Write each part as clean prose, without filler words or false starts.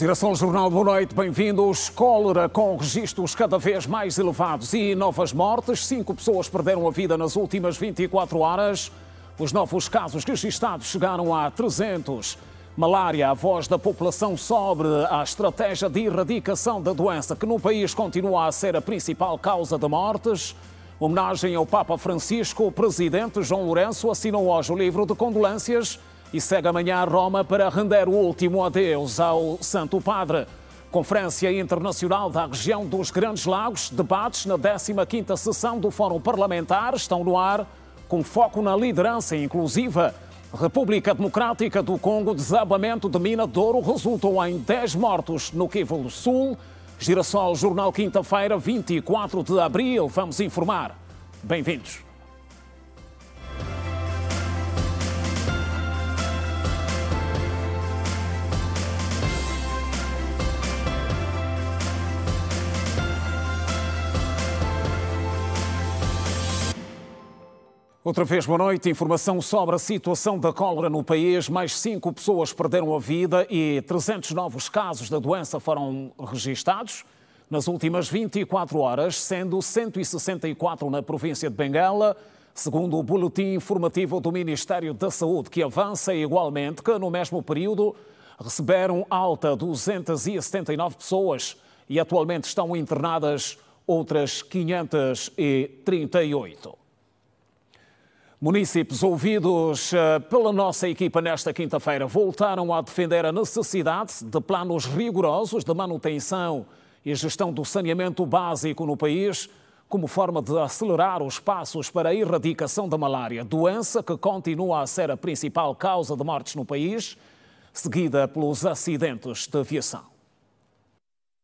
Geração Jornal, boa noite, bem-vindos. Cólera com registros cada vez mais elevados e novas mortes. 5 pessoas perderam a vida nas últimas 24 horas. Os novos casos registados chegaram a 300. Malária, a voz da população sobre a estratégia de erradicação da doença, que no país continua a ser a principal causa de mortes. Homenagem ao Papa Francisco, o presidente João Lourenço assinou hoje o livro de condolências e segue amanhã a Roma para render o último adeus ao Santo Padre. Conferência Internacional da Região dos Grandes Lagos, debates na 15ª sessão do Fórum Parlamentar estão no ar, com foco na liderança inclusiva. República Democrática do Congo, desabamento de mina de ouro resultou em 10 mortos no Kivu Sul. Girassol Jornal, quinta-feira, 24 de abril. Vamos informar. Bem-vindos. Outra vez, boa noite. Informação sobre a situação da cólera no país. Mais 5 pessoas perderam a vida e 300 novos casos da doença foram registados nas últimas 24 horas, sendo 164 na província de Benguela, segundo o boletim informativo do Ministério da Saúde, que avança igualmente que no mesmo período receberam alta 279 pessoas e atualmente estão internadas outras 538. Munícipes ouvidos pela nossa equipa nesta quinta-feira voltaram a defender a necessidade de planos rigorosos de manutenção e gestão do saneamento básico no país, como forma de acelerar os passos para a erradicação da malária, doença que continua a ser a principal causa de mortes no país, seguida pelos acidentes de aviação.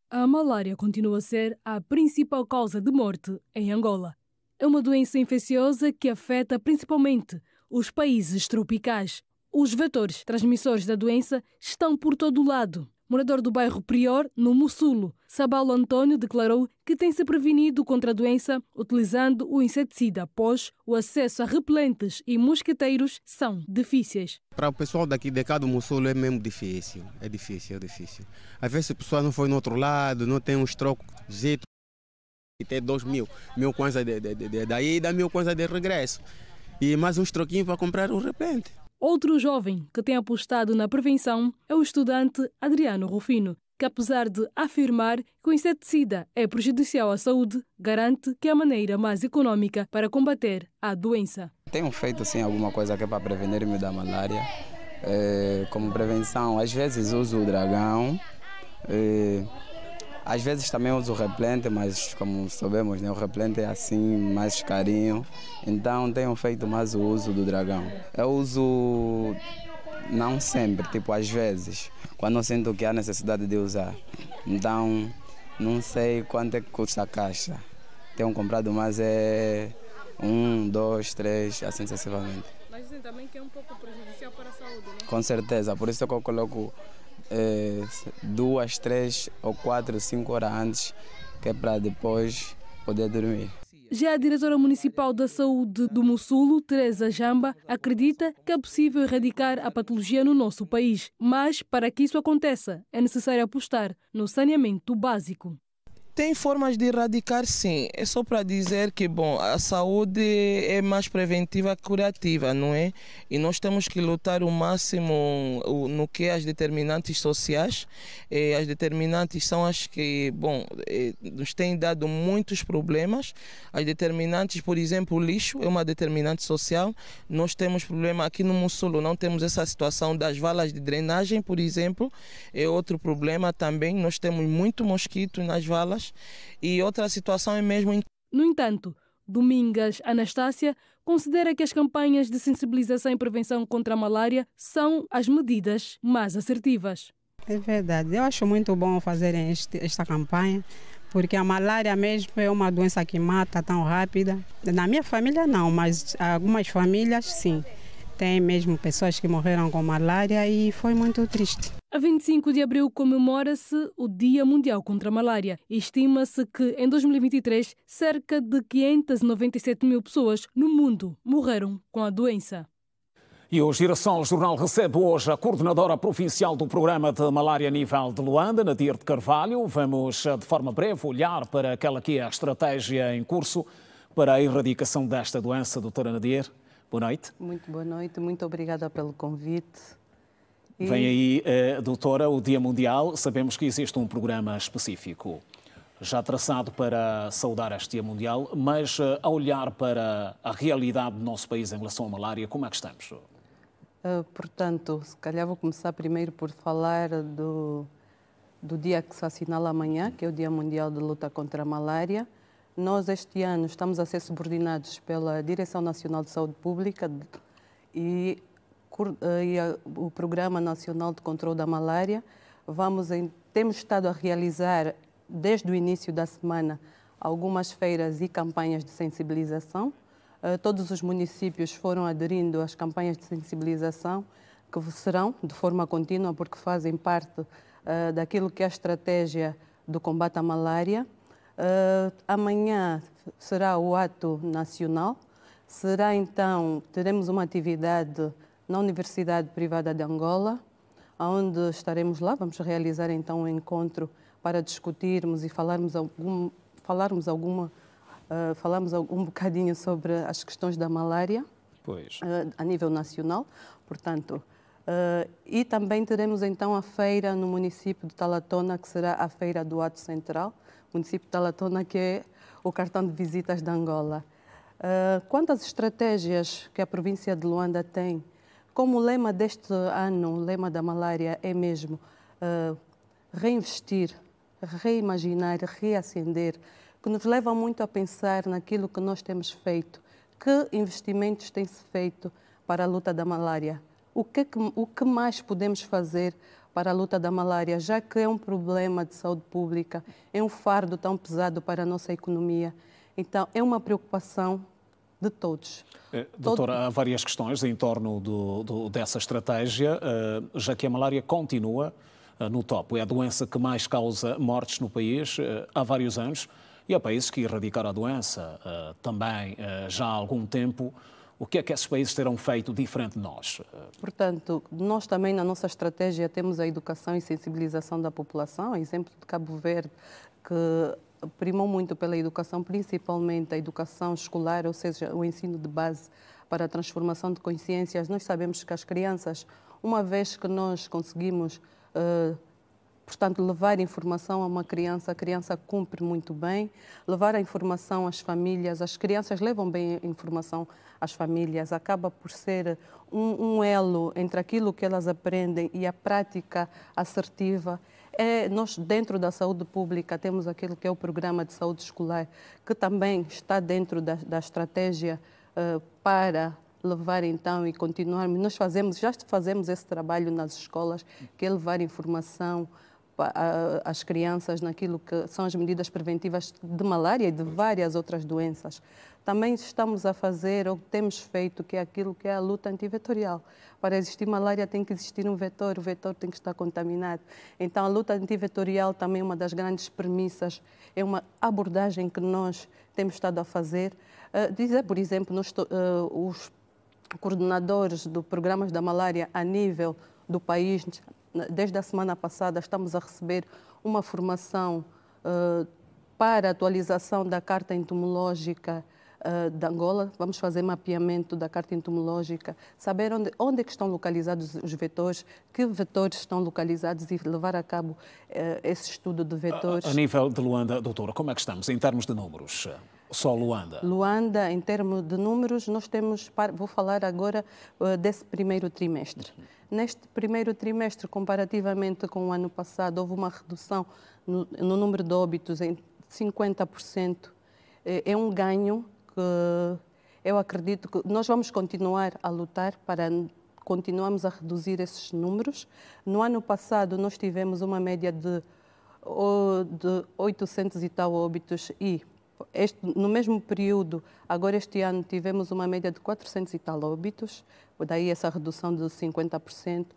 A malária continua a ser a principal causa de morte em Angola. É uma doença infecciosa que afeta principalmente os países tropicais. Os vetores transmissores da doença estão por todo o lado. Morador do bairro Prior, no Mussulo, Sabalo António declarou que tem se prevenido contra a doença utilizando o inseticida, pois o acesso a repelentes e mosquiteiros são difíceis. Para o pessoal daqui de cá do Mussulo é mesmo difícil. É difícil. Às vezes a pessoa não foi no outro lado, não tem uns trocos de jeito. E tem 2.000 kwanza daí e dá 1.000 kwanza de regresso. E mais uns troquinhos para comprar o repente. Outro jovem que tem apostado na prevenção é o estudante Adriano Rufino, que apesar de afirmar que o inseticida é prejudicial à saúde, garante que é a maneira mais econômica para combater a doença. Tenho feito sim alguma coisa que é para prevenir-me da malária. Como prevenção, às vezes uso o dragão. Às vezes também uso o repelente, mas como sabemos, né, o repelente é assim, mais carinho. Então tenho feito mais o uso do dragão. Eu uso não sempre, tipo às vezes, quando eu sinto que há necessidade de usar. Então não sei quanto é que custa a caixa. Tenho comprado, mas é 1, 2, 3, assim sucessivamente. Mas dizem também que é um pouco prejudicial para a saúde, né? Com certeza, por isso que eu coloco 2, 3 ou 4, 5 horas antes, que é para depois poder dormir. Já a diretora municipal da saúde do Mussulo, Teresa Jamba, acredita que é possível erradicar a patologia no nosso país. Mas, para que isso aconteça, é necessário apostar no saneamento básico. Tem formas de erradicar, sim. É só para dizer que, bom, a saúde é mais preventiva que curativa, não é? E nós temos que lutar o máximo no que é as determinantes sociais. As determinantes são as que, bom, nos têm dado muitos problemas. As determinantes, por exemplo, o lixo é uma determinante social. Nós temos problema aqui no Mussulo, não temos essa situação das valas de drenagem, por exemplo. É outro problema também. Nós temos muito mosquito nas valas. E outra situação é mesmo... No entanto, Domingas Anastácia considera que as campanhas de sensibilização e prevenção contra a malária são as medidas mais assertivas. É verdade. Eu acho muito bom fazerem esta campanha, porque a malária mesmo é uma doença que mata tão rápida. Na minha família não, mas algumas famílias sim. Tem mesmo pessoas que morreram com malária e foi muito triste. A 25 de abril comemora-se o Dia Mundial contra a Malária e estima-se que em 2023 cerca de 597 mil pessoas no mundo morreram com a doença. E o Girassol Jornal recebe hoje a coordenadora provincial do programa de malária a nível de Luanda, Nadir de Carvalho. Vamos, de forma breve, olhar para aquela que é a estratégia em curso para a erradicação desta doença. Doutora Nadir, boa noite. Muito boa noite, muito obrigada pelo convite. Vem aí, doutora, o Dia Mundial. Sabemos que existe um programa específico já traçado para saudar este Dia Mundial, mas a olhar para a realidade do nosso país em relação à malária, como é que estamos? Portanto, se calhar vou começar primeiro por falar do dia que se assinala amanhã, que é o Dia Mundial de Luta contra a Malária. Nós, este ano, estamos a ser subordinados pela Direção Nacional de Saúde Pública e o Programa Nacional de Controlo da Malária. Temos estado a realizar, desde o início da semana, algumas feiras e campanhas de sensibilização. Todos os municípios foram aderindo às campanhas de sensibilização, que serão de forma contínua, porque fazem parte daquilo que é a estratégia do combate à malária. Amanhã será o ato nacional. Será então, teremos uma atividade na Universidade Privada de Angola, onde estaremos lá. Vamos realizar então um encontro para discutirmos e falarmos um bocadinho sobre as questões da malária a nível nacional, portanto. E também teremos então a feira no município de Talatona, que será a feira do ato central, município de Talatona, que é o cartão de visitas de Angola. Quanto às estratégias que a província de Luanda tem, como o lema deste ano, o lema da malária é mesmo reinvestir, reimaginar, reacender, que nos leva muito a pensar naquilo que nós temos feito. Que investimentos têm-se feito para a luta da malária? O que mais podemos fazer para a luta da malária, já que é um problema de saúde pública, é um fardo tão pesado para a nossa economia. Então, é uma preocupação de todos. Doutora, há várias questões em torno dessa estratégia, já que a malária continua no topo. É a doença que mais causa mortes no país há vários anos. E há países que erradicaram a doença também já há algum tempo. O que é que esses países terão feito diferente de nós? Portanto, nós também na nossa estratégia temos a educação e sensibilização da população. A exemplo de Cabo Verde, que primou muito pela educação, principalmente a educação escolar, ou seja, o ensino de base para a transformação de consciências. Nós sabemos que as crianças, uma vez que nós conseguimos portanto, levar informação a uma criança, a criança cumpre muito bem. Levar a informação às famílias, as crianças levam bem a informação às famílias. Acaba por ser um elo entre aquilo que elas aprendem e a prática assertiva. Nós, dentro da saúde pública, temos aquilo que é o programa de saúde escolar, que também está dentro da estratégia para levar então e continuarmos. Nós já fazemos esse trabalho nas escolas, que é levar informação às crianças naquilo que são as medidas preventivas de malária e de várias outras doenças. Também estamos a fazer, ou temos feito, que é aquilo que é a luta antivetorial. Para existir malária tem que existir um vetor, o vetor tem que estar contaminado. Então a luta antivetorial também é uma das grandes premissas, é uma abordagem que nós temos estado a fazer. Por exemplo, os coordenadores dos programas da malária a nível do país, desde a semana passada, estamos a receber uma formação para a atualização da Carta Entomológica de Angola. Vamos fazer mapeamento da Carta Entomológica, saber onde é que estão localizados os vetores, que vetores estão localizados e levar a cabo esse estudo de vetores. A nível de Luanda, doutora, como é que estamos em termos de números? Só Luanda? Luanda, em termos de números, nós temos, vou falar agora desse primeiro trimestre. Neste primeiro trimestre, comparativamente com o ano passado, houve uma redução no número de óbitos em 50%. É um ganho que eu acredito que nós vamos continuar a lutar para continuarmos a reduzir esses números. No ano passado, nós tivemos uma média de 800 e tal óbitos e no mesmo período, agora este ano, tivemos uma média de 400 e tal óbitos, daí essa redução de 50%.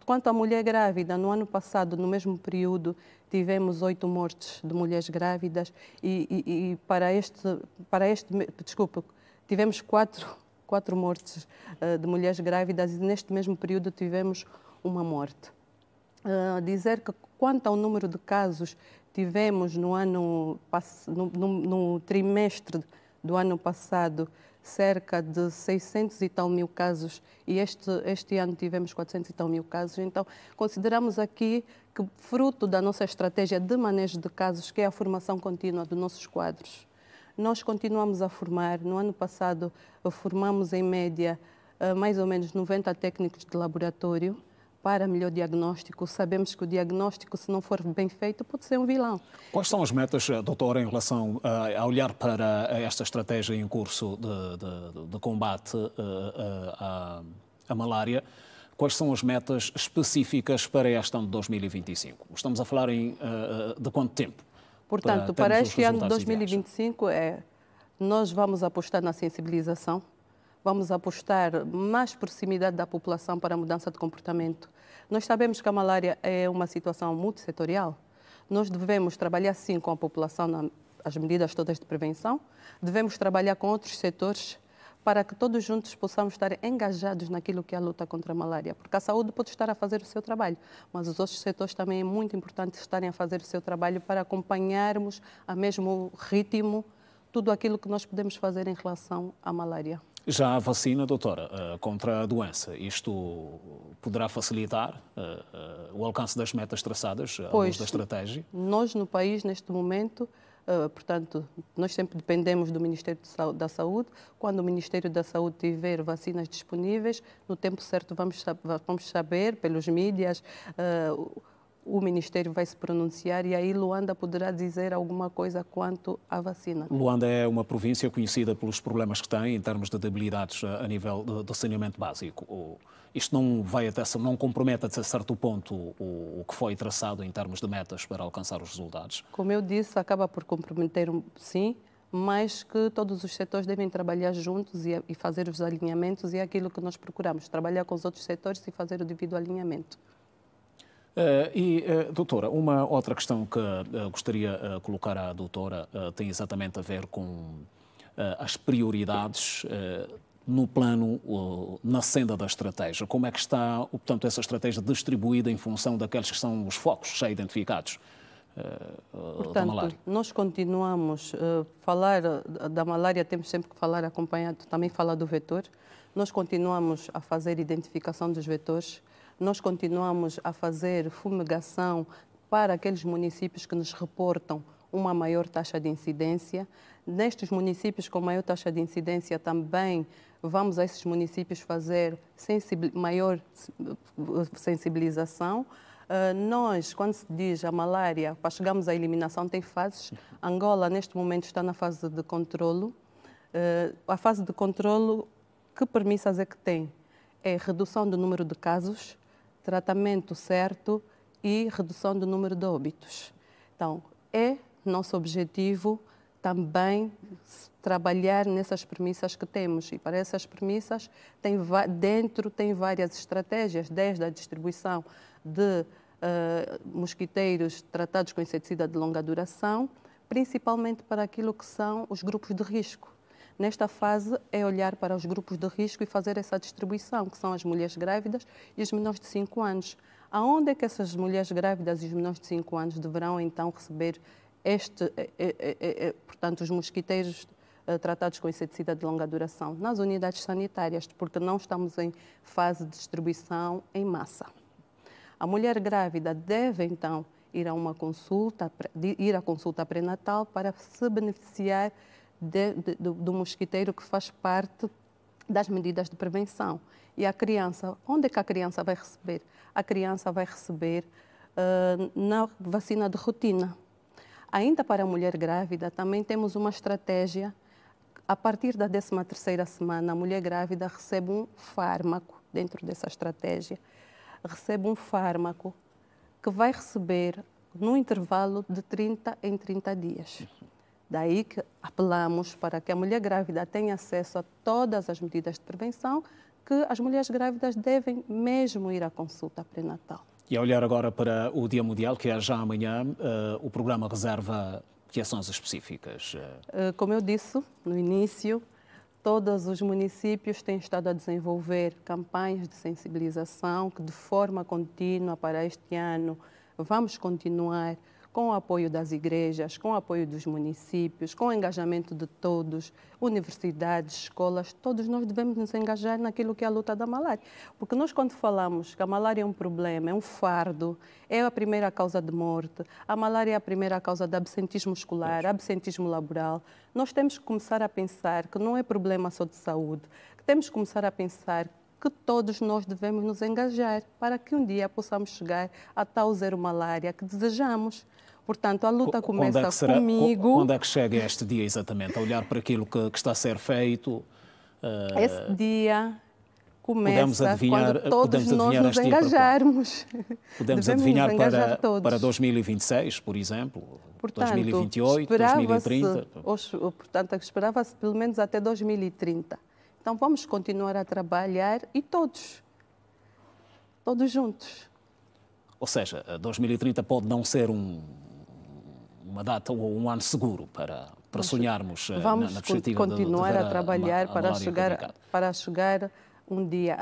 Quanto à mulher grávida, no ano passado, no mesmo período, tivemos 8 mortes de mulheres grávidas e tivemos 4 4 mortes de mulheres grávidas e neste mesmo período tivemos uma morte. Dizer que quanto ao número de casos, tivemos no trimestre do ano passado cerca de 600 e tal mil casos e este ano tivemos 400 e tal mil casos. Então, consideramos aqui que, fruto da nossa estratégia de manejo de casos, que é a formação contínua dos nossos quadros, nós continuamos a formar. No ano passado, formamos em média mais ou menos 90 técnicos de laboratório para melhor diagnóstico. Sabemos que o diagnóstico, se não for bem feito, pode ser um vilão. Quais são as metas, doutora, em relação a olhar para esta estratégia em curso de combate à malária? Quais são as metas específicas para este ano de 2025? Estamos a falar de quanto tempo? Portanto, para este ano de 2025, nós vamos apostar na sensibilização, vamos apostar mais proximidade da população para a mudança de comportamento. Nós sabemos que a malária é uma situação multissetorial. Nós devemos trabalhar, sim, com a população, as medidas todas de prevenção. Devemos trabalhar com outros setores para que todos juntos possamos estar engajados naquilo que é a luta contra a malária. Porque a saúde pode estar a fazer o seu trabalho, mas os outros setores também é muito importante estarem a fazer o seu trabalho para acompanharmos a mesmo ritmo tudo aquilo que nós podemos fazer em relação à malária. Já a vacina, doutora, contra a doença, isto poderá facilitar o alcance das metas traçadas à luz da estratégia? Nós, no país, neste momento, portanto, nós sempre dependemos do Ministério da Saúde. Quando o Ministério da Saúde tiver vacinas disponíveis, no tempo certo vamos saber, pelos mídias, o Ministério vai se pronunciar e aí Luanda poderá dizer alguma coisa quanto à vacina. Luanda é uma província conhecida pelos problemas que tem em termos de debilidades a nível de saneamento básico. Isto não compromete até certo ponto o que foi traçado em termos de metas para alcançar os resultados? Como eu disse, acaba por comprometer, sim, mas que todos os setores devem trabalhar juntos e fazer os alinhamentos, e é aquilo que nós procuramos, trabalhar com os outros setores e fazer o devido alinhamento. Doutora, uma outra questão que gostaria de colocar à doutora tem exatamente a ver com as prioridades no plano, na senda da estratégia. Como é que está, portanto, essa estratégia distribuída em função daqueles que são os focos já identificados da malária? Nós continuamos a falar da malária, temos sempre que falar acompanhado, também falar do vetor. Nós continuamos a fazer identificação dos vetores. Nós continuamos a fazer fumigação para aqueles municípios que nos reportam uma maior taxa de incidência. Nestes municípios com maior taxa de incidência também vamos a esses municípios fazer maior sensibilização. Nós, quando se diz a malária, para chegarmos à eliminação, tem fases. Angola, neste momento, está na fase de controlo. A fase de controlo, que premissas é que tem? É redução do número de casos, tratamento certo e redução do número de óbitos. Então, é nosso objetivo também trabalhar nessas premissas que temos. E para essas premissas, dentro tem várias estratégias, desde a distribuição de mosquiteiros tratados com inseticida de longa duração, principalmente para aquilo que são os grupos de risco. Nesta fase, é olhar para os grupos de risco e fazer essa distribuição, que são as mulheres grávidas e os menores de 5 anos. Aonde é que essas mulheres grávidas e os menores de 5 anos deverão, então, receber portanto, os mosquiteiros tratados com inseticida de longa duração? Nas unidades sanitárias, porque não estamos em fase de distribuição em massa. A mulher grávida deve, então, ir à consulta pré-natal para se beneficiar do mosquiteiro que faz parte das medidas de prevenção. E a criança, onde é que a criança vai receber? A criança vai receber na vacina de rotina. Ainda para a mulher grávida, também temos uma estratégia. A partir da 13ª semana, a mulher grávida recebe um fármaco, dentro dessa estratégia, recebe um fármaco que vai receber no intervalo de 30 em 30 dias. Daí que apelamos para que a mulher grávida tenha acesso a todas as medidas de prevenção, que as mulheres grávidas devem mesmo ir à consulta pré-natal. E a olhar agora para o Dia Mundial, que é já amanhã, o programa reserva que ações específicas? Como eu disse no início, Todos os municípios têm estado a desenvolver campanhas de sensibilização que, de forma contínua, para este ano, vamos continuar com o apoio das igrejas, com o apoio dos municípios, com o engajamento de todos, universidades, escolas. Todos nós devemos nos engajar naquilo que é a luta da malária. Porque nós, quando falamos que a malária é um problema, é um fardo, é a primeira causa de morte, a malária é a primeira causa de absentismo escolar, absentismo laboral, nós temos que começar a pensar que não é problema só de saúde, que temos que começar a pensar que todos nós devemos nos engajar para que um dia possamos chegar a tal zero malária que desejamos. Portanto, a luta começa comigo. Quando é que chega este dia exatamente? A olhar para aquilo que está a ser feito? Esse dia começa quando todos nós nos engajarmos. Podemos adivinhar para 2026, por exemplo? Portanto, 2028, 2030? Portanto, esperava-se pelo menos até 2030. Então, vamos continuar a trabalhar e todos juntos. Ou seja, 2030 pode não ser uma data ou um ano seguro para sonharmos na perspectiva de continuar a trabalhar para chegar um dia,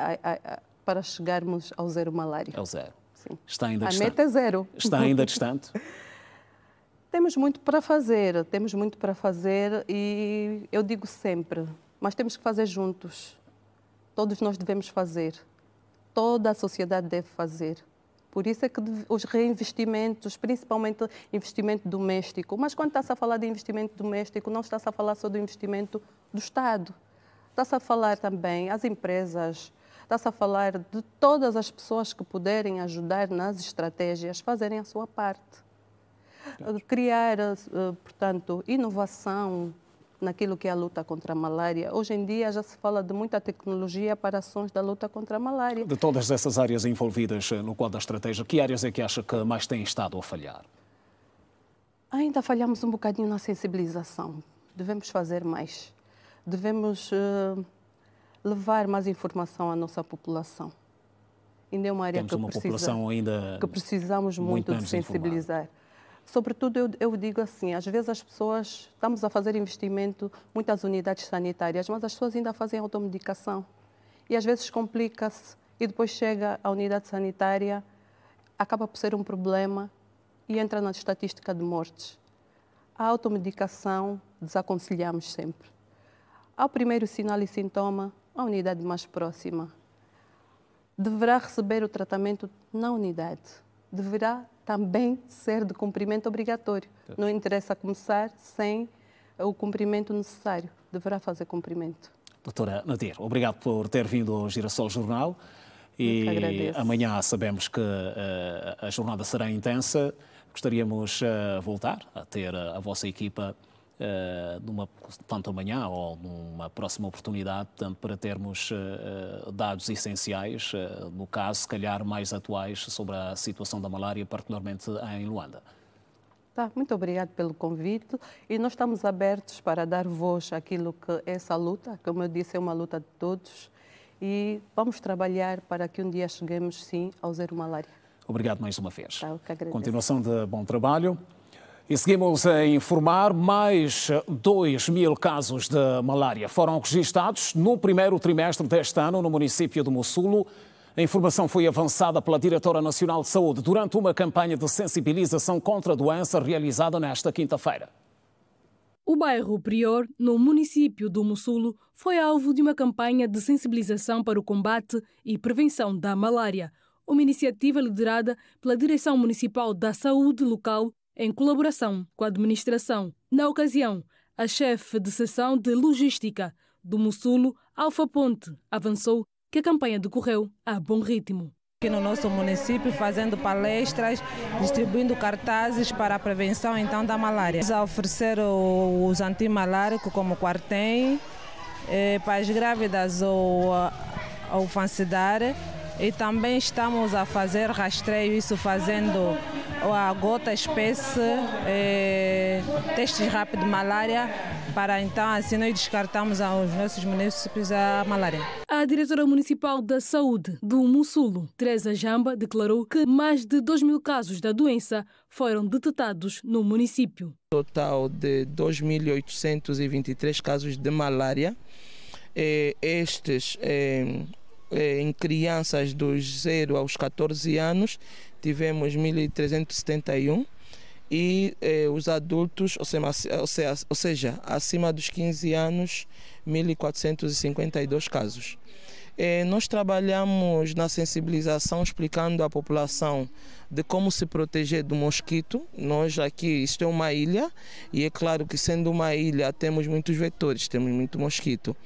para chegarmos ao zero malária. Ao zero. Sim. Está ainda distante. A meta é zero. Está ainda distante? Temos muito para fazer e eu digo sempre, mas temos que fazer juntos. Todos nós devemos fazer. Toda a sociedade deve fazer. Por isso é que os reinvestimentos, principalmente investimento doméstico, mas quando está-se a falar de investimento doméstico, não está-se a falar só do investimento do Estado. Está-se a falar também as empresas, está-se a falar de todas as pessoas que puderem ajudar nas estratégias, fazerem a sua parte. Criar, portanto, inovação naquilo que é a luta contra a malária. Hoje em dia já se fala de muita tecnologia para ações da luta contra a malária. De todas essas áreas envolvidas no quadro da estratégia, que áreas é que acha que mais têm estado a falhar? Ainda falhamos um bocadinho na sensibilização. Devemos fazer mais. Devemos levar mais informação à nossa população. Ainda é uma área que precisamos muito de sensibilizar. Informada. Sobretudo, eu digo assim, às vezes as pessoas, estamos a fazer investimento, muitas unidades sanitárias, mas as pessoas ainda fazem automedicação. E às vezes complica-se e depois chega à unidade sanitária, acaba por ser um problema e entra na estatística de mortes. A automedicação desaconselhamos sempre. Ao primeiro sinal e sintoma, a unidade mais próxima deverá receber o tratamento na unidade. Deverá também ser de cumprimento obrigatório. Não interessa começar sem o cumprimento necessário. Deverá fazer cumprimento. Doutora Nadir, obrigado por ter vindo ao Girassol Jornal. E amanhã sabemos que a jornada será intensa. Gostaríamos voltar a ter a vossa equipa tanto amanhã ou numa próxima oportunidade para termos dados essenciais, no caso, se calhar mais atuais, sobre a situação da malária, particularmente em Luanda. Muito obrigada pelo convite e nós estamos abertos para dar voz àquilo que é essa luta, como eu disse, é uma luta de todos e vamos trabalhar para que um dia cheguemos, sim, ao zero malária. Obrigado mais uma vez. Eu que agradeço. Continuação de bom trabalho. E seguimos a informar, mais 2.000 casos de malária foram registados no primeiro trimestre deste ano no município de Mussulo. A informação foi avançada pela Diretora Nacional de Saúde durante uma campanha de sensibilização contra a doença realizada nesta quinta-feira. O bairro Prior, no município do Mussulo, foi alvo de uma campanha de sensibilização para o combate e prevenção da malária. Uma iniciativa liderada pela Direção Municipal da Saúde Local, em colaboração com a administração. Na ocasião, a chefe de seção de logística do Mussulo, Alfa Ponte, avançou que a campanha decorreu a bom ritmo. Aqui no nosso município, fazendo palestras, distribuindo cartazes para a prevenção então da malária. A oferecer os antimaláricos como Quartem, para as grávidas ou Fansidar. E também estamos a fazer rastreio, isso fazendo a gota espécie, testes rápidos de malária, para então assim nós descartamos aos nossos municípios a malária. A diretora municipal da saúde do Mussulo, Teresa Jamba, declarou que mais de 2.000 casos da doença foram detectados no município. Total de 2.823 casos de malária. em crianças dos 0 aos 14 anos, tivemos 1.371 e os adultos, ou seja, acima dos 15 anos, 1.452 casos. Nós trabalhamos na sensibilização, explicando à população de como se proteger do mosquito. Nós aqui, isto é uma ilha, e é claro que sendo uma ilha temos muitos vetores, temos muito mosquito.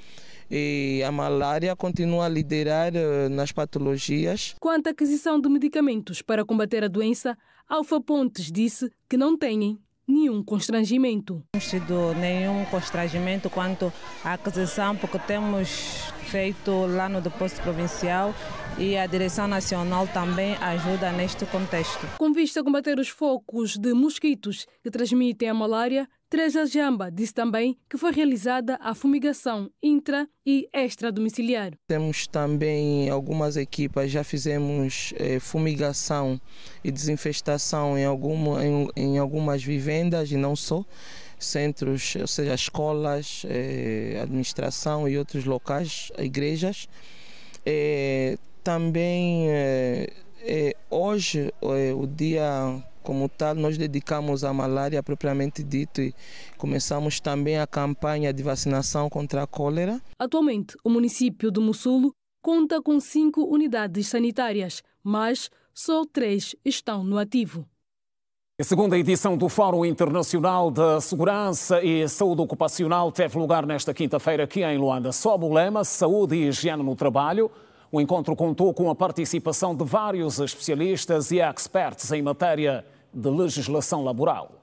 E a malária continua a liderar nas patologias. Quanto à aquisição de medicamentos para combater a doença, Alfa Pontes disse que não têm nenhum constrangimento. Não temos tido nenhum constrangimento quanto à aquisição, porque temos feito lá no depósito provincial e a Direção Nacional também ajuda neste contexto. Com vista a combater os focos de mosquitos que transmitem a malária, Teresa Jamba disse também que foi realizada a fumigação intra e extradomiciliar. Temos também algumas equipas, já fizemos fumigação e desinfestação em algumas vivendas e não só, centros, ou seja, escolas, administração e outros locais, igrejas. Também hoje, o dia como tal, nós dedicamos à malária propriamente dito e começamos também a campanha de vacinação contra a cólera. Atualmente, o município de Mossulo conta com 5 unidades sanitárias, mas só 3 estão no ativo. A segunda edição do Fórum Internacional de Segurança e Saúde Ocupacional teve lugar nesta quinta-feira aqui em Luanda. Sob o lema Saúde e Higiene no Trabalho, o encontro contou com a participação de vários especialistas e experts em matéria de legislação laboral.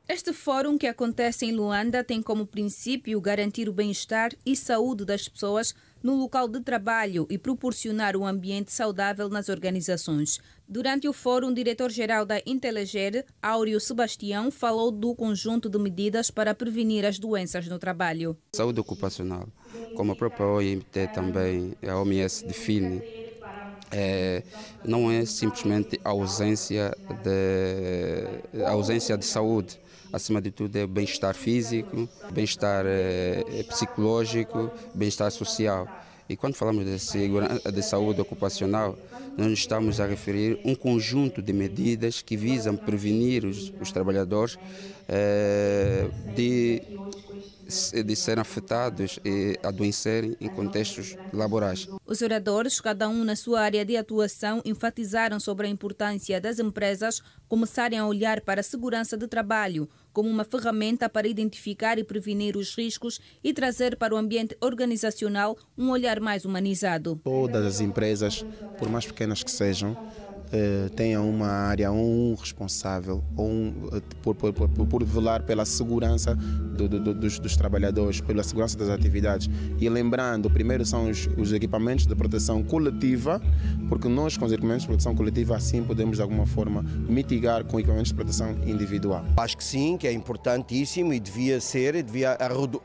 Este fórum, que acontece em Luanda, tem como princípio garantir o bem-estar e saúde das pessoas no local de trabalho e proporcionar um ambiente saudável nas organizações. Durante o fórum, o diretor-geral da Inteleger, Áureo Sebastião, falou do conjunto de medidas para prevenir as doenças no trabalho. Saúde ocupacional, como a própria OIT também, a OMS define, não é simplesmente a ausência de saúde. Acima de tudo é bem-estar físico, bem-estar psicológico, bem-estar social. E quando falamos de saúde ocupacional, nós estamos a referir um conjunto de medidas que visam prevenir os trabalhadores de serem afetados e adoecerem em contextos laborais. Os oradores, cada um na sua área de atuação, enfatizaram sobre a importância das empresas começarem a olhar para a segurança de trabalho como uma ferramenta para identificar e prevenir os riscos e trazer para o ambiente organizacional um olhar mais humanizado. Todas as empresas, por mais pequenas que sejam, tenham uma área, um responsável por velar pela segurança dos trabalhadores, pela segurança das atividades. E lembrando, primeiro são os equipamentos de proteção coletiva, porque nós com os equipamentos de proteção coletiva assim podemos de alguma forma mitigar com equipamentos de proteção individual. Acho que sim, que é importantíssimo e devia ser,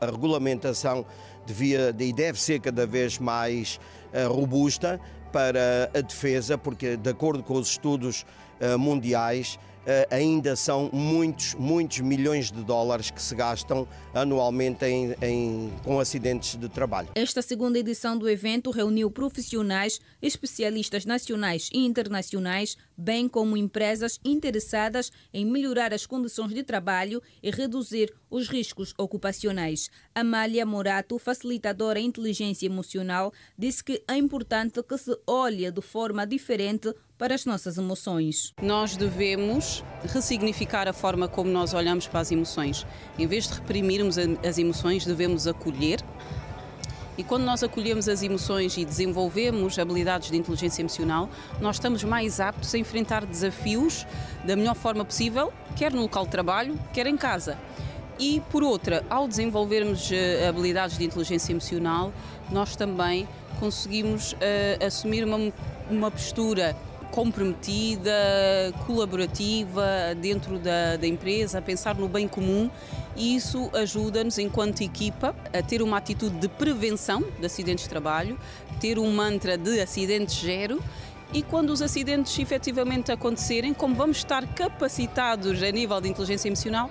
a regulamentação deve ser cada vez mais robusta para a defesa, porque de acordo com os estudos mundiais, ainda são muitos milhões de dólares que se gastam anualmente com acidentes de trabalho. Esta segunda edição do evento reuniu profissionais, especialistas nacionais e internacionais, bem como empresas interessadas em melhorar as condições de trabalho e reduzir os riscos ocupacionais. Amália Morato, facilitadora em inteligência emocional, disse que é importante que se olhe de forma diferente para as nossas emoções. Nós devemos ressignificar a forma como nós olhamos para as emoções. Em vez de reprimirmos as emoções, devemos acolher. E quando nós acolhemos as emoções e desenvolvemos habilidades de inteligência emocional, nós estamos mais aptos a enfrentar desafios da melhor forma possível, quer no local de trabalho, quer em casa. E, por outra, ao desenvolvermos habilidades de inteligência emocional, nós também conseguimos assumir uma postura comprometida, colaborativa dentro da empresa, a pensar no bem comum, e isso ajuda-nos, enquanto equipa, a ter uma atitude de prevenção de acidentes de trabalho, ter um mantra de acidentes zero, e quando os acidentes efetivamente acontecerem, como vamos estar capacitados a nível de inteligência emocional,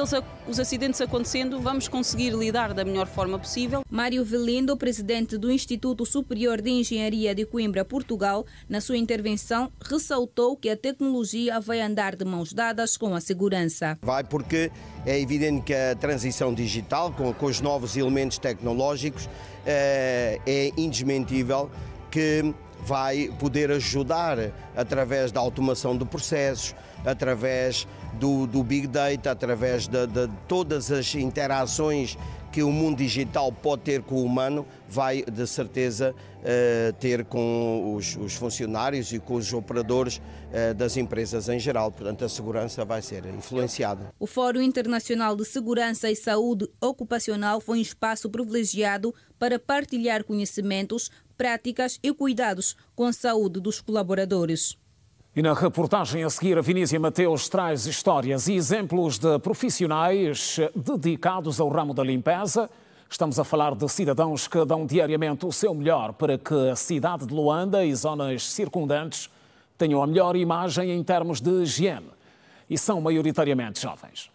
os acidentes acontecendo, vamos conseguir lidar da melhor forma possível. Mário Velindo, presidente do Instituto Superior de Engenharia de Coimbra, Portugal, na sua intervenção, ressaltou que a tecnologia vai andar de mãos dadas com a segurança. Vai porque é evidente que a transição digital, com os novos elementos tecnológicos, é indesmentível que vai poder ajudar através da automação de processos, através do Big Data, através de todas as interações que o mundo digital pode ter com o humano, vai de certeza ter com os funcionários e com os operadores das empresas em geral. Portanto, a segurança vai ser influenciada. O Fórum Internacional de Segurança e Saúde Ocupacional foi um espaço privilegiado para partilhar conhecimentos, práticas e cuidados com a saúde dos colaboradores. E na reportagem a seguir, a Vinícius Mateus traz histórias e exemplos de profissionais dedicados ao ramo da limpeza. Estamos a falar de cidadãos que dão diariamente o seu melhor para que a cidade de Luanda e zonas circundantes tenham a melhor imagem em termos de higiene. E são maioritariamente jovens.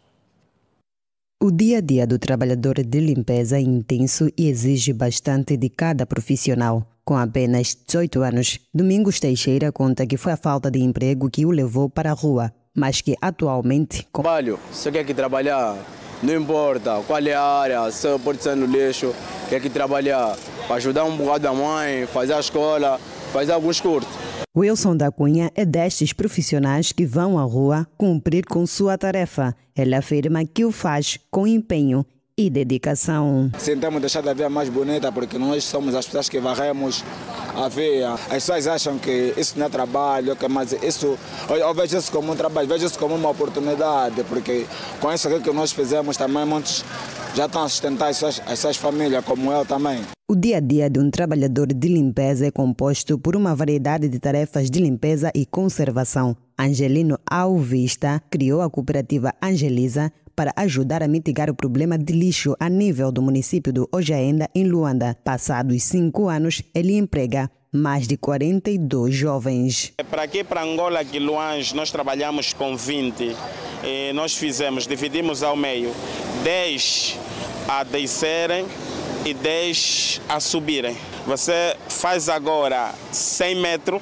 O dia-a-dia do trabalhador de limpeza é intenso e exige bastante de cada profissional. Com apenas 18 anos, Domingos Teixeira conta que foi a falta de emprego que o levou para a rua, mas que atualmente... Trabalho, se quer que trabalhar, não importa qual é a área, se pode ser no lixo, quer que trabalhar para ajudar um bocado a mãe, fazer a escola, fazer alguns cursos. Wilson da Cunha é destes profissionais que vão à rua cumprir com sua tarefa. Ele afirma que o faz com empenho e dedicação. Tentamos deixar a vida mais bonita porque nós somos as pessoas que varremos a via. As pessoas acham que isso não é trabalho, mas isso, eu vejo isso como um trabalho, vejo isso como uma oportunidade, porque com isso que nós fizemos também muitos já estão a sustentar as suas famílias, como eu também. O dia-a-dia de um trabalhador de limpeza é composto por uma variedade de tarefas de limpeza e conservação. Angelino Alvista criou a cooperativa Angeliza para ajudar a mitigar o problema de lixo a nível do município do Ojaenda, em Luanda. Passados 5 anos, ele emprega mais de 42 jovens. Para aqui, para Angola, aqui Luange, nós trabalhamos com 20. Nós dividimos ao meio, 10 a descerem e 10 a subirem. Você faz agora 100 metros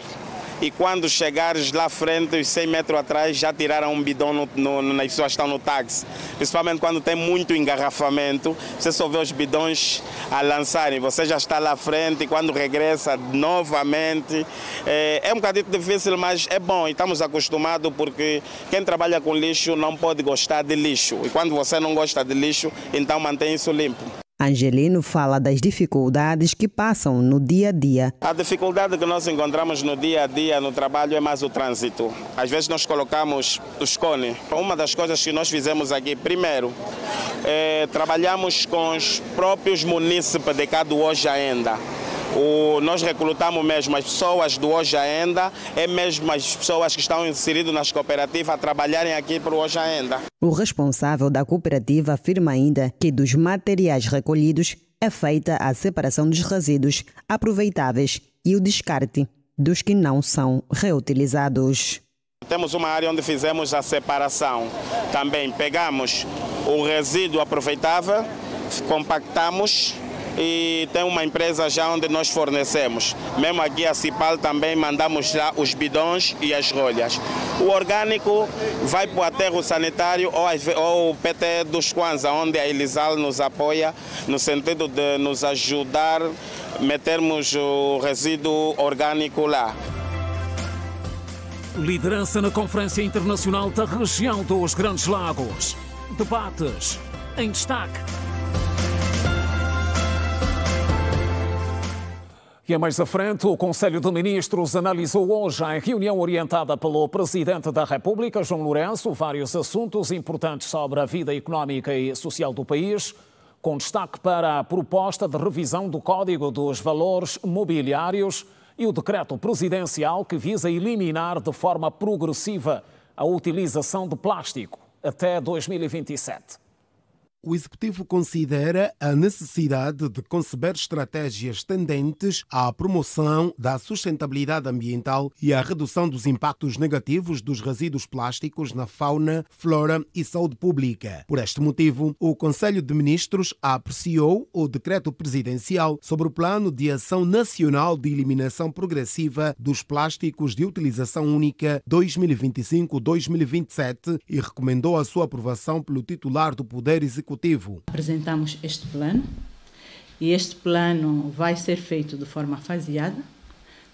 e quando chegares lá à frente, os 100 metros atrás, já tiraram um bidão nas pessoas que estão no táxi. Principalmente quando tem muito engarrafamento, você só vê os bidões a lançarem. Você já está lá à frente e quando regressa novamente. É um bocadinho difícil, mas é bom e estamos acostumados porque quem trabalha com lixo não pode gostar de lixo. E quando você não gosta de lixo, então mantém isso limpo. Angelino fala das dificuldades que passam no dia a dia. A dificuldade que nós encontramos no dia a dia no trabalho é mais o trânsito. Às vezes nós colocamos os cones. Uma das coisas que nós fizemos aqui, primeiro, trabalhamos com os próprios munícipes de cá do Ojaenda. Nós recrutamos mesmo as pessoas do Ojaenda, mesmo as pessoas que estão inseridas nas cooperativas a trabalharem aqui para o Ojaenda. O responsável da cooperativa afirma ainda que dos materiais recolhidos é feita a separação dos resíduos aproveitáveis e o descarte dos que não são reutilizados. Temos uma área onde fizemos a separação. Também pegamos o resíduo aproveitável, compactamos e tem uma empresa já onde nós fornecemos. Mesmo aqui a Cipal também mandamos já os bidões e as rolhas. O orgânico vai para o aterro sanitário ou o PT dos Kwanza, onde a Elisal nos apoia no sentido de nos ajudar a metermos o resíduo orgânico lá. Liderança na Conferência Internacional da Região dos Grandes Lagos. Debates em destaque. E mais à frente, o Conselho de Ministros analisou hoje, em reunião orientada pelo Presidente da República, João Lourenço, vários assuntos importantes sobre a vida económica e social do país, com destaque para a proposta de revisão do Código dos Valores Mobiliários e o decreto presidencial que visa eliminar de forma progressiva a utilização de plástico até 2027. O Executivo considera a necessidade de conceber estratégias tendentes à promoção da sustentabilidade ambiental e à redução dos impactos negativos dos resíduos plásticos na fauna, flora e saúde pública. Por este motivo, o Conselho de Ministros apreciou o decreto presidencial sobre o Plano de Ação Nacional de Eliminação Progressiva dos Plásticos de Utilização Única 2025-2027 e recomendou a sua aprovação pelo titular do Poder Executivo. Apresentamos este plano e este plano vai ser feito de forma faseada.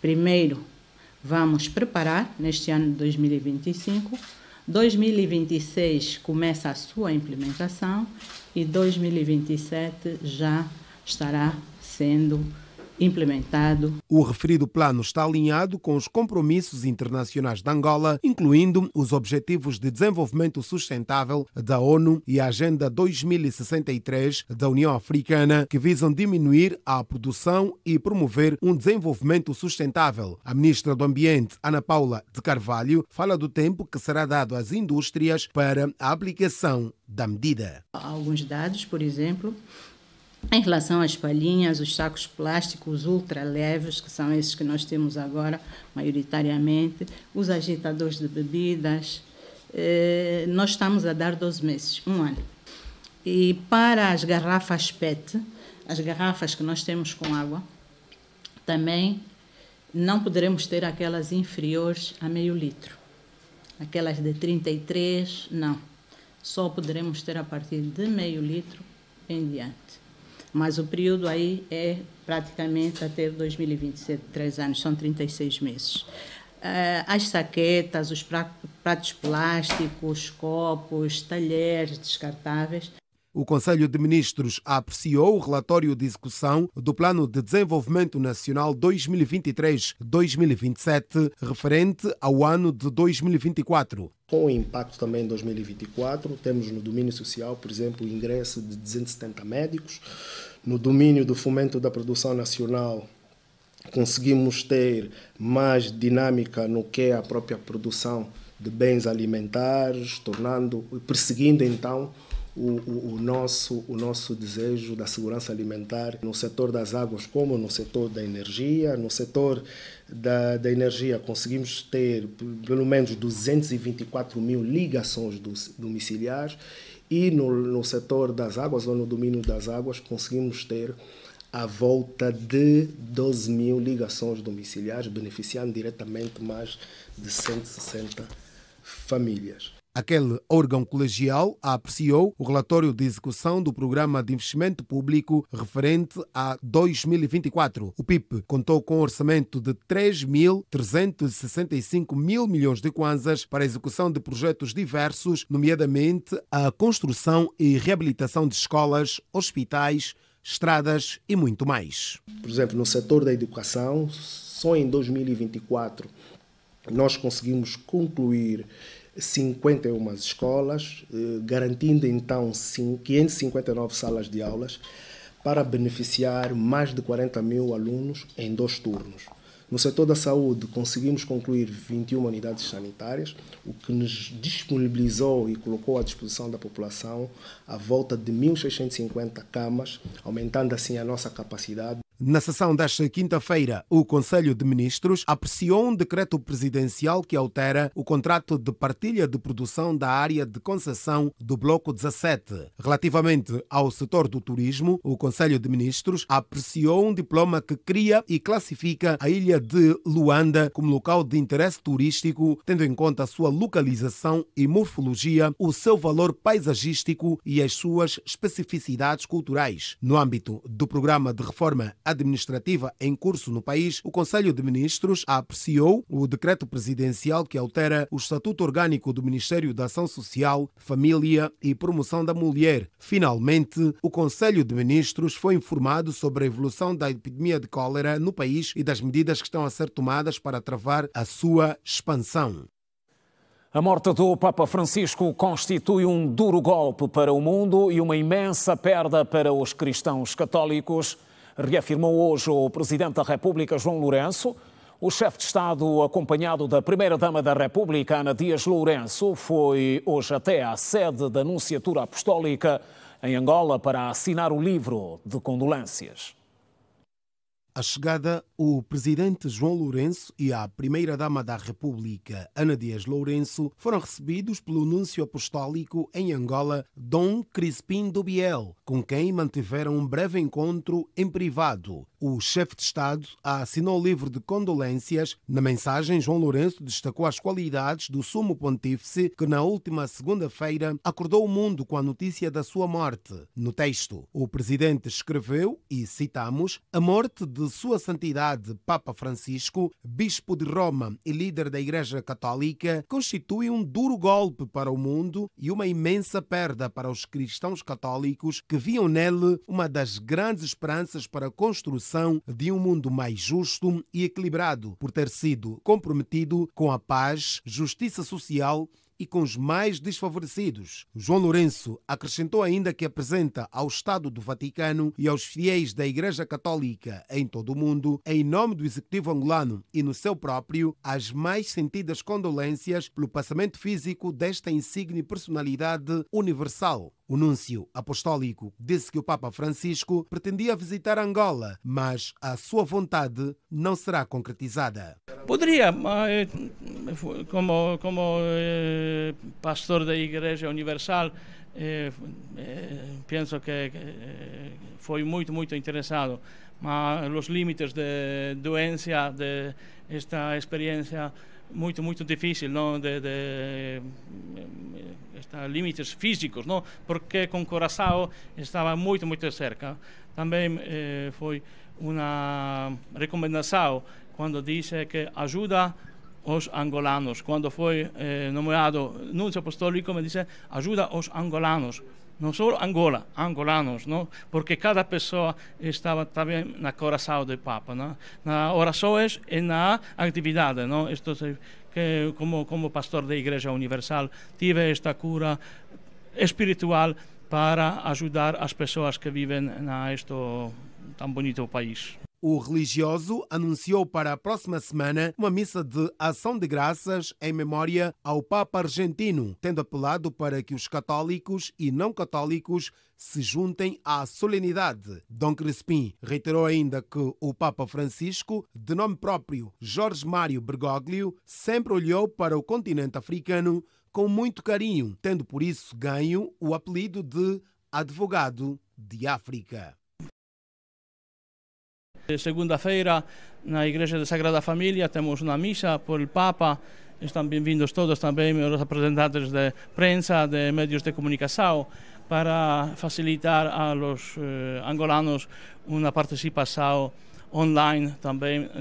Primeiro, vamos preparar neste ano de 2025, 2026 começa a sua implementação e 2027 já estará sendo implementado. O referido plano está alinhado com os compromissos internacionais de Angola, incluindo os Objetivos de Desenvolvimento Sustentável da ONU e a Agenda 2063 da União Africana, que visam diminuir a produção e promover um desenvolvimento sustentável. A ministra do Ambiente, Ana Paula de Carvalho, fala do tempo que será dado às indústrias para a aplicação da medida. Há alguns dados, por exemplo, em relação às palhinhas, os sacos plásticos ultra leves, que são esses que nós temos agora, maioritariamente, os agitadores de bebidas, nós estamos a dar 12 meses, um ano. E para as garrafas PET, as garrafas que nós temos com água, também não poderemos ter aquelas inferiores a meio litro. Aquelas de 33, não. Só poderemos ter a partir de meio litro em diante. Mas o período aí é praticamente até 2027, 3 anos, são 36 meses. As saquetas, os pratos plásticos, copos, talheres descartáveis. O Conselho de Ministros apreciou o relatório de execução do Plano de Desenvolvimento Nacional 2023-2027, referente ao ano de 2024. Com o impacto também em 2024, temos no domínio social, por exemplo, o ingresso de 270 médicos. No domínio do fomento da produção nacional, conseguimos ter mais dinâmica no que é a própria produção de bens alimentares, perseguindo então o nosso desejo da segurança alimentar no setor das águas como no setor da energia. No setor da energia conseguimos ter pelo menos 224 mil ligações domiciliares e no setor das águas ou no domínio das águas conseguimos ter à volta de 12 mil ligações domiciliares, beneficiando diretamente mais de 160 famílias. Aquele órgão colegial apreciou o relatório de execução do Programa de Investimento Público referente a 2024. O PIP contou com um orçamento de 3.365 mil milhões de kwanzas para a execução de projetos diversos, nomeadamente a construção e reabilitação de escolas, hospitais, estradas e muito mais. Por exemplo, no setor da educação, só em 2024 nós conseguimos concluir 51 escolas, garantindo então 559 salas de aulas para beneficiar mais de 40 mil alunos em 2 turnos. No setor da saúde, conseguimos concluir 21 unidades sanitárias, o que nos disponibilizou e colocou à disposição da população a volta de 1.650 camas, aumentando assim a nossa capacidade. Na sessão desta quinta-feira, o Conselho de Ministros apreciou um decreto presidencial que altera o contrato de partilha de produção da área de concessão do Bloco 17. Relativamente ao setor do turismo, o Conselho de Ministros apreciou um diploma que cria e classifica a ilha de Luanda como local de interesse turístico, tendo em conta a sua localização e morfologia, o seu valor paisagístico e as suas especificidades culturais. No âmbito do Programa de Reforma Administrativa em curso no país, o Conselho de Ministros apreciou o decreto presidencial que altera o Estatuto Orgânico do Ministério da Ação Social, Família e Promoção da Mulher. Finalmente, o Conselho de Ministros foi informado sobre a evolução da epidemia de cólera no país e das medidas que estão a ser tomadas para travar a sua expansão. A morte do Papa Francisco constitui um duro golpe para o mundo e uma imensa perda para os cristãos católicos, reafirmou hoje o Presidente da República, João Lourenço. O chefe de Estado, acompanhado da Primeira-Dama da República, Ana Dias Lourenço, foi hoje até à sede da Nunciatura Apostólica em Angola para assinar o livro de condolências. À chegada, o presidente João Lourenço e a primeira-dama da República, Ana Dias Lourenço, foram recebidos pelo núncio apostólico em Angola, Dom Crispim do Biel, com quem mantiveram um breve encontro em privado. O chefe de Estado assinou o livro de condolências. Na mensagem, João Lourenço destacou as qualidades do sumo pontífice que, na última segunda-feira, acordou o mundo com a notícia da sua morte. No texto, o presidente escreveu, e citamos, a morte de Sua Santidade Papa Francisco, Bispo de Roma e líder da Igreja Católica, constitui um duro golpe para o mundo e uma imensa perda para os cristãos católicos que viam nele uma das grandes esperanças para a construção de um mundo mais justo e equilibrado, por ter sido comprometido com a paz, justiça social e com os mais desfavorecidos. João Lourenço acrescentou ainda que apresenta ao Estado do Vaticano e aos fiéis da Igreja Católica em todo o mundo, em nome do Executivo angolano e no seu próprio, as mais sentidas condolências pelo passamento físico desta insigne personalidade universal. O núncio apostólico disse que o Papa Francisco pretendia visitar Angola, mas a sua vontade não será concretizada. Poderia, mas como pastor da Igreja Universal, penso que foi muito interessado, mas os limites de doença, de esta experiência muito difícil, não? Limites físicos, não? Porque com o coração estava muito cerca. Também foi uma recomendação quando disse que ajuda os angolanos. Quando foi nomeado núncio apostólico, me disse ajuda os angolanos. Não só Angola, angolanos, não? Porque cada pessoa estava também no coração do Papa, não? Na orações e na atividade, não? Isto que como pastor da Igreja Universal tive esta cura espiritual para ajudar as pessoas que vivem neste tão bonito país. O religioso anunciou para a próxima semana uma missa de ação de graças em memória ao Papa argentino, tendo apelado para que os católicos e não católicos se juntem à solenidade. Dom Crispim reiterou ainda que o Papa Francisco, de nome próprio Jorge Mário Bergoglio, sempre olhou para o continente africano com muito carinho, tendo por isso ganho o apelido de advogado de África. Segunda-feira, na Igreja da Sagrada Família, temos uma missa por el Papa. Estão bem-vindos todos também os representantes de prensa, de meios de comunicação, para facilitar aos angolanos uma participação online também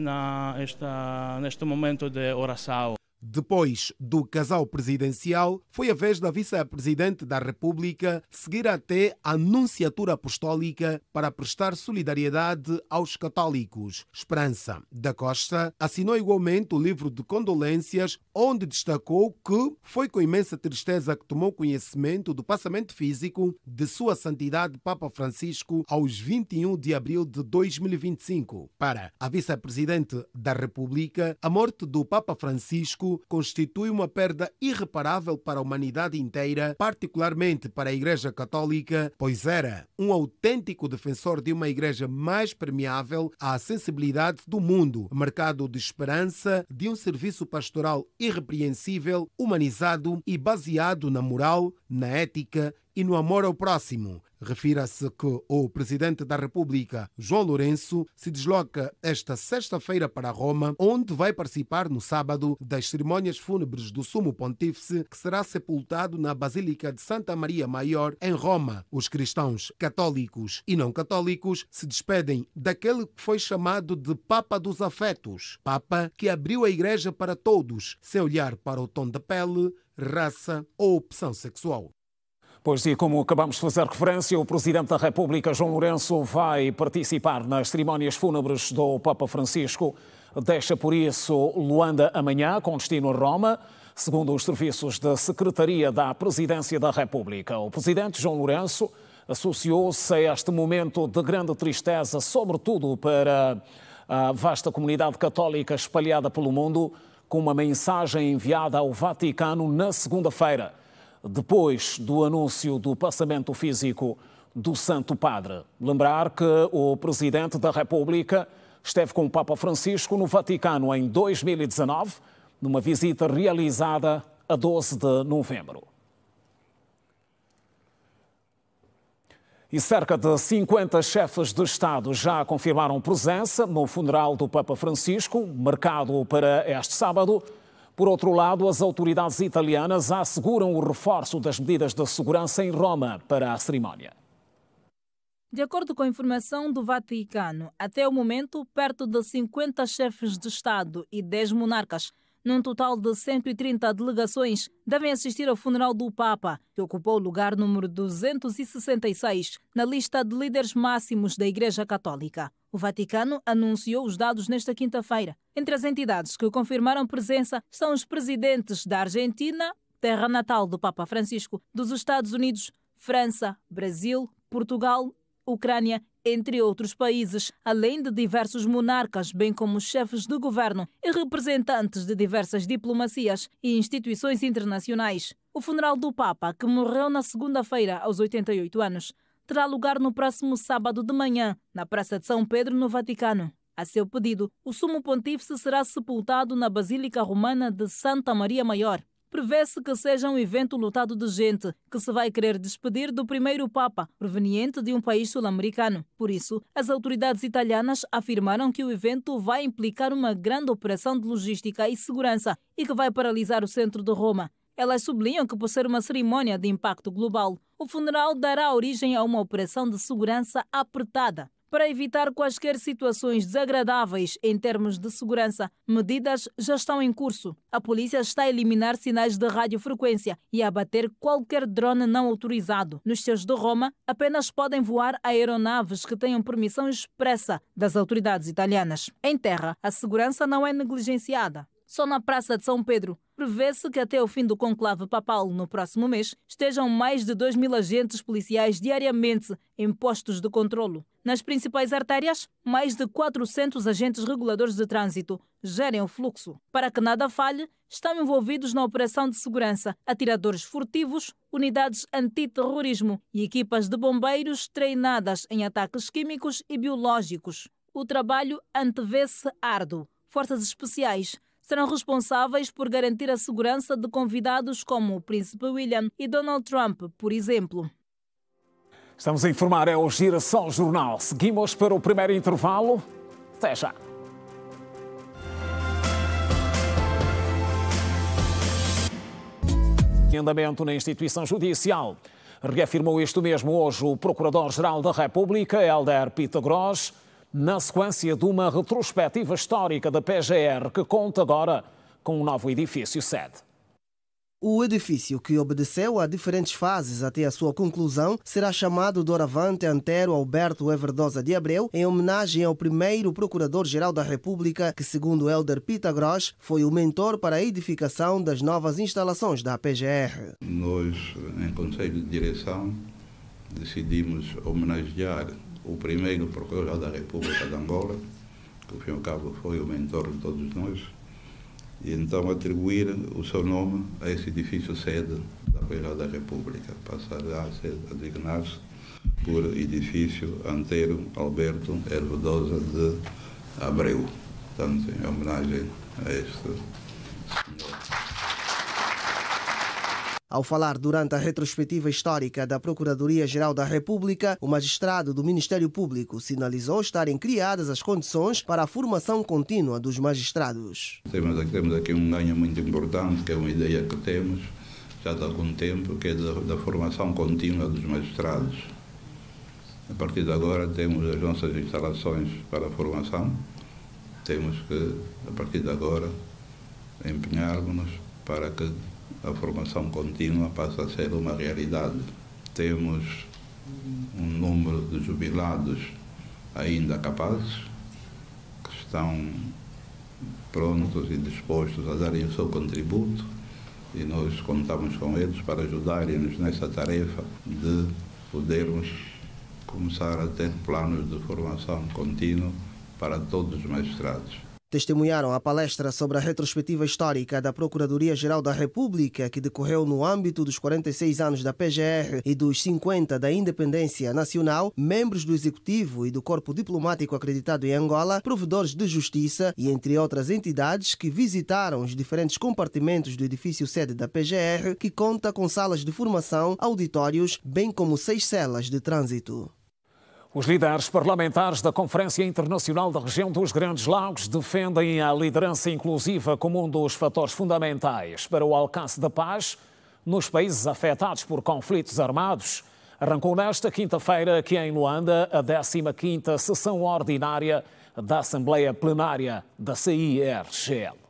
neste momento de oração. Depois do casal presidencial, foi a vez da vice-presidente da República seguir até a Nunciatura Apostólica para prestar solidariedade aos católicos. Esperança da Costa assinou igualmente o livro de condolências, onde destacou que foi com imensa tristeza que tomou conhecimento do passamento físico de Sua Santidade Papa Francisco aos 21 de abril de 2025. Para a vice-presidente da República, a morte do Papa Francisco constitui uma perda irreparável para a humanidade inteira, particularmente para a Igreja Católica, pois era um autêntico defensor de uma igreja mais permeável à sensibilidade do mundo, marcado de esperança, de um serviço pastoral irrepreensível, humanizado e baseado na moral, na ética e no amor ao próximo. Refira-se que o Presidente da República, João Lourenço, se desloca esta sexta-feira para Roma, onde vai participar no sábado das cerimônias fúnebres do Sumo Pontífice, que será sepultado na Basílica de Santa Maria Maior, em Roma. Os cristãos católicos e não católicos se despedem daquele que foi chamado de Papa dos Afetos, Papa que abriu a Igreja para todos, sem olhar para o tom de pele, raça ou opção sexual. Pois e como acabamos de fazer referência, o Presidente da República, João Lourenço, vai participar nas cerimónias fúnebres do Papa Francisco. Deixa por isso Luanda amanhã, com destino a Roma, segundo os serviços da Secretaria da Presidência da República. O Presidente João Lourenço associou-se a este momento de grande tristeza, sobretudo para a vasta comunidade católica espalhada pelo mundo, com uma mensagem enviada ao Vaticano na segunda-feira. Depois do anúncio do passamento físico, do Santo Padre. Lembrar que o Presidente da República esteve com o Papa Francisco no Vaticano em 2019, numa visita realizada a 12 de novembro. E cerca de 50 chefes de Estado já confirmaram presença no funeral do Papa Francisco, marcado para este sábado. Por outro lado, as autoridades italianas asseguram o reforço das medidas de segurança em Roma para a cerimónia. De acordo com a informação do Vaticano, até o momento, perto de 50 chefes de Estado e 10 monarcas, num total de 130 delegações, devem assistir ao funeral do Papa, que ocupou o lugar número 266 na lista de líderes máximos da Igreja Católica. O Vaticano anunciou os dados nesta quinta-feira. Entre as entidades que confirmaram presença estão os presidentes da Argentina, terra natal do Papa Francisco, dos Estados Unidos, França, Brasil, Portugal, Ucrânia, entre outros países, além de diversos monarcas, bem como chefes de governo e representantes de diversas diplomacias e instituições internacionais. O funeral do Papa, que morreu na segunda-feira aos 88 anos, terá lugar no próximo sábado de manhã, na Praça de São Pedro, no Vaticano. A seu pedido, o Sumo Pontífice será sepultado na Basílica Romana de Santa Maria Maior. Prevê-se que seja um evento lotado de gente que se vai querer despedir do primeiro Papa, proveniente de um país sul-americano. Por isso, as autoridades italianas afirmaram que o evento vai implicar uma grande operação de logística e segurança e que vai paralisar o centro de Roma. Elas sublinham que, por ser uma cerimónia de impacto global, o funeral dará origem a uma operação de segurança apertada. Para evitar quaisquer situações desagradáveis em termos de segurança, medidas já estão em curso. A polícia está a eliminar sinais de radiofrequência e a abater qualquer drone não autorizado. Nos céus de Roma, apenas podem voar aeronaves que tenham permissão expressa das autoridades italianas. Em terra, a segurança não é negligenciada. Só na Praça de São Pedro, prevê-se que até o fim do conclave papal no próximo mês estejam mais de 2.000 agentes policiais diariamente em postos de controlo. Nas principais artérias, mais de 400 agentes reguladores de trânsito gerem o fluxo. Para que nada falhe, estão envolvidos na operação de segurança atiradores furtivos, unidades antiterrorismo e equipas de bombeiros treinadas em ataques químicos e biológicos. O trabalho antevê-se árduo. Forças especiais serão responsáveis por garantir a segurança de convidados como o Príncipe William e Donald Trump, por exemplo. Estamos a informar, é o Girassol Jornal. Seguimos para o primeiro intervalo. Até já. Em andamento na instituição judicial. Reafirmou isto mesmo hoje o Procurador-Geral da República, Hélder Pitagros, na sequência de uma retrospectiva histórica da PGR que conta agora com um novo edifício sede. O edifício, que obedeceu a diferentes fases até a sua conclusão, será chamado doravante Antero Alberto Everdosa de Abreu, em homenagem ao primeiro Procurador-Geral da República, que, segundo Hélder Pitagros, foi o mentor para a edificação das novas instalações da PGR. Nós, em Conselho de Direção, decidimos homenagear o primeiro Procurador da República de Angola, que ao fim e ao cabo foi o mentor de todos nós, e então atribuir o seu nome a esse edifício sede da PGR da República. Passará a designar-se por edifício Antero Alberto Everdosa de Abreu. Portanto, em homenagem a este senhor. Ao falar durante a retrospectiva histórica da Procuradoria-Geral da República, o magistrado do Ministério Público sinalizou estarem criadas as condições para a formação contínua dos magistrados. Temos aqui um ganho muito importante, que é uma ideia que temos já há algum tempo, que é da formação contínua dos magistrados. A partir de agora temos as nossas instalações para a formação, temos que, a partir de agora, empenharmos-nos para que a formação contínua passa a ser uma realidade. Temos um número de jubilados ainda capazes, que estão prontos e dispostos a darem o seu contributo, e nós contamos com eles para ajudarem-nos nessa tarefa de podermos começar a ter planos de formação contínua para todos os magistrados. testemunharam a palestra sobre a retrospectiva histórica da Procuradoria-Geral da República, que decorreu no âmbito dos 46 anos da PGR e dos 50 da Independência Nacional, membros do Executivo e do Corpo Diplomático acreditado em Angola, provedores de justiça e entre outras entidades que visitaram os diferentes compartimentos do edifício sede da PGR, que conta com salas de formação, auditórios, bem como 6 celas de trânsito. Os líderes parlamentares da Conferência Internacional da Região dos Grandes Lagos defendem a liderança inclusiva como um dos fatores fundamentais para o alcance da paz nos países afetados por conflitos armados. Arrancou nesta quinta-feira aqui em Luanda a 15ª sessão ordinária da Assembleia Plenária da CIRGL.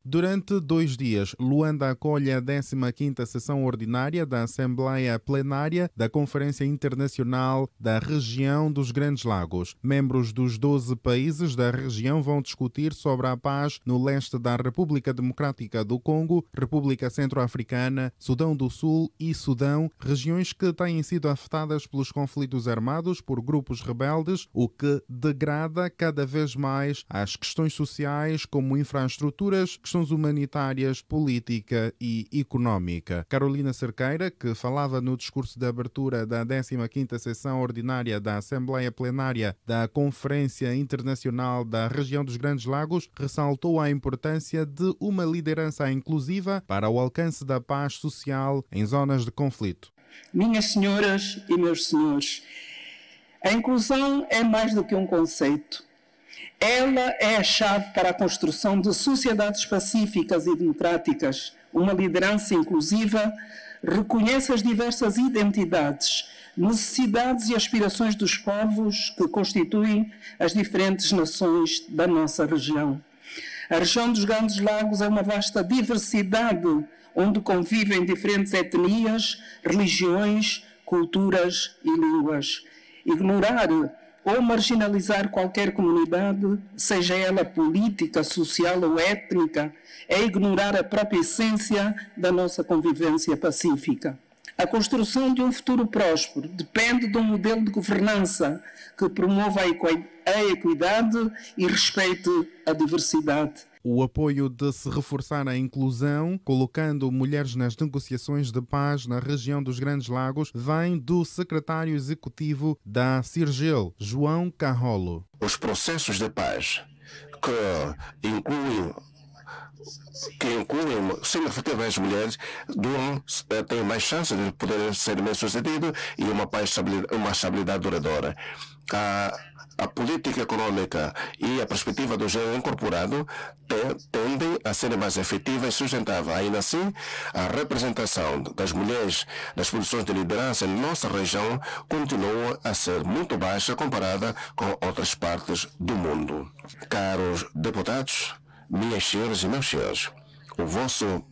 Durante 2 dias, Luanda acolhe a 15ª sessão ordinária da Assembleia Plenária da Conferência Internacional da Região dos Grandes Lagos. Membros dos 12 países da região vão discutir sobre a paz no leste da República Democrática do Congo, República Centro-Africana, Sudão do Sul e Sudão, regiões que têm sido afetadas pelos conflitos armados por grupos rebeldes, o que degrada cada vez mais as questões sociais como infraestruturas, questões humanitárias, política e económica. Carolina Cerqueira, que falava no discurso de abertura da 15ª sessão ordinária da Assembleia Plenária da Conferência Internacional da Região dos Grandes Lagos, ressaltou a importância de uma liderança inclusiva para o alcance da paz social em zonas de conflito. Minhas senhoras e meus senhores, a inclusão é mais do que um conceito. Ela é a chave para a construção de sociedades pacíficas e democráticas. Uma liderança inclusiva reconhece as diversas identidades, necessidades e aspirações dos povos que constituem as diferentes nações da nossa região. A região dos Grandes Lagos é uma vasta diversidade, onde convivem diferentes etnias, religiões, culturas e línguas. Ignorar ou marginalizar qualquer comunidade, seja ela política, social ou étnica, é ignorar a própria essência da nossa convivência pacífica. A construção de um futuro próspero depende de um modelo de governança que promova a equidade e respeite a diversidade. O apoio de se reforçar a inclusão, colocando mulheres nas negociações de paz na região dos Grandes Lagos, vem do secretário executivo da CIRGL, João Carrolo. Os processos de paz que incluem significativamente as mulheres têm mais chance de poder ser bem-sucedidos e uma estabilidade duradoura. A política econômica e a perspectiva do gênero incorporado tendem a ser mais efetiva e sustentável. Ainda assim, a representação das mulheres nas posições de liderança em nossa região continua a ser muito baixa comparada com outras partes do mundo. Caros deputados, minhas senhoras e meus senhores, o vosso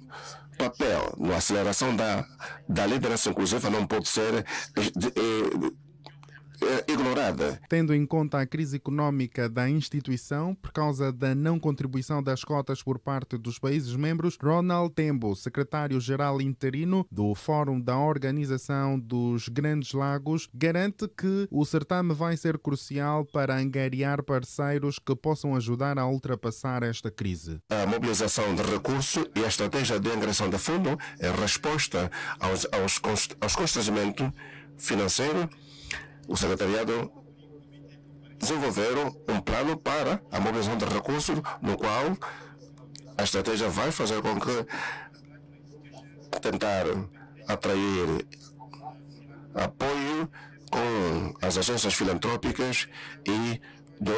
papel na aceleração da liderança inclusiva não pode ser ignorada. Tendo em conta a crise económica da instituição por causa da não contribuição das cotas por parte dos países membros, Ronald Tembo, secretário-geral interino do Fórum da Organização dos Grandes Lagos, garante que o certame vai ser crucial para angariar parceiros que possam ajudar a ultrapassar esta crise. A mobilização de recursos e a estratégia de angariação de fundo é resposta aos constrangimentos financeiros. O secretariado desenvolveram um plano para a mobilização de recursos, no qual a estratégia vai fazer com que tentar atrair apoio com as agências filantrópicas e do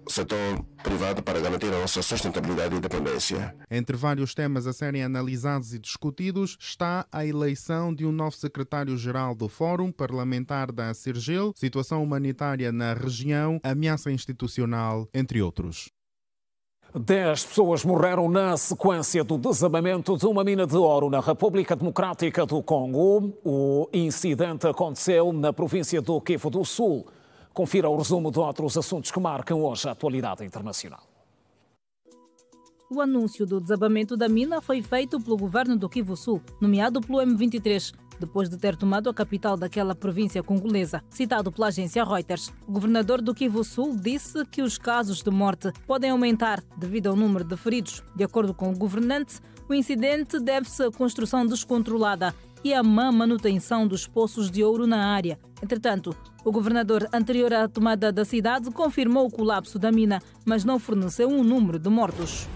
setor privado para garantir a nossa sustentabilidade e independência. Entre vários temas a serem analisados e discutidos está a eleição de um novo secretário-geral do Fórum Parlamentar da CIRGL, situação humanitária na região, ameaça institucional, entre outros. 10 pessoas morreram na sequência do desabamento de uma mina de ouro na República Democrática do Congo. O incidente aconteceu na província do Kivu do Sul. Confira o resumo de outros assuntos que marcam hoje a atualidade internacional. O anúncio do desabamento da mina foi feito pelo governo do Kivu Sul, nomeado pelo M23, depois de ter tomado a capital daquela província congolesa. Citado pela agência Reuters, o governador do Kivu Sul disse que os casos de morte podem aumentar devido ao número de feridos. De acordo com o governante, o incidente deve-se à construção descontrolada e à má manutenção dos poços de ouro na área. Entretanto, o governador anterior à tomada da cidade confirmou o colapso da mina, mas não forneceu um número de mortos.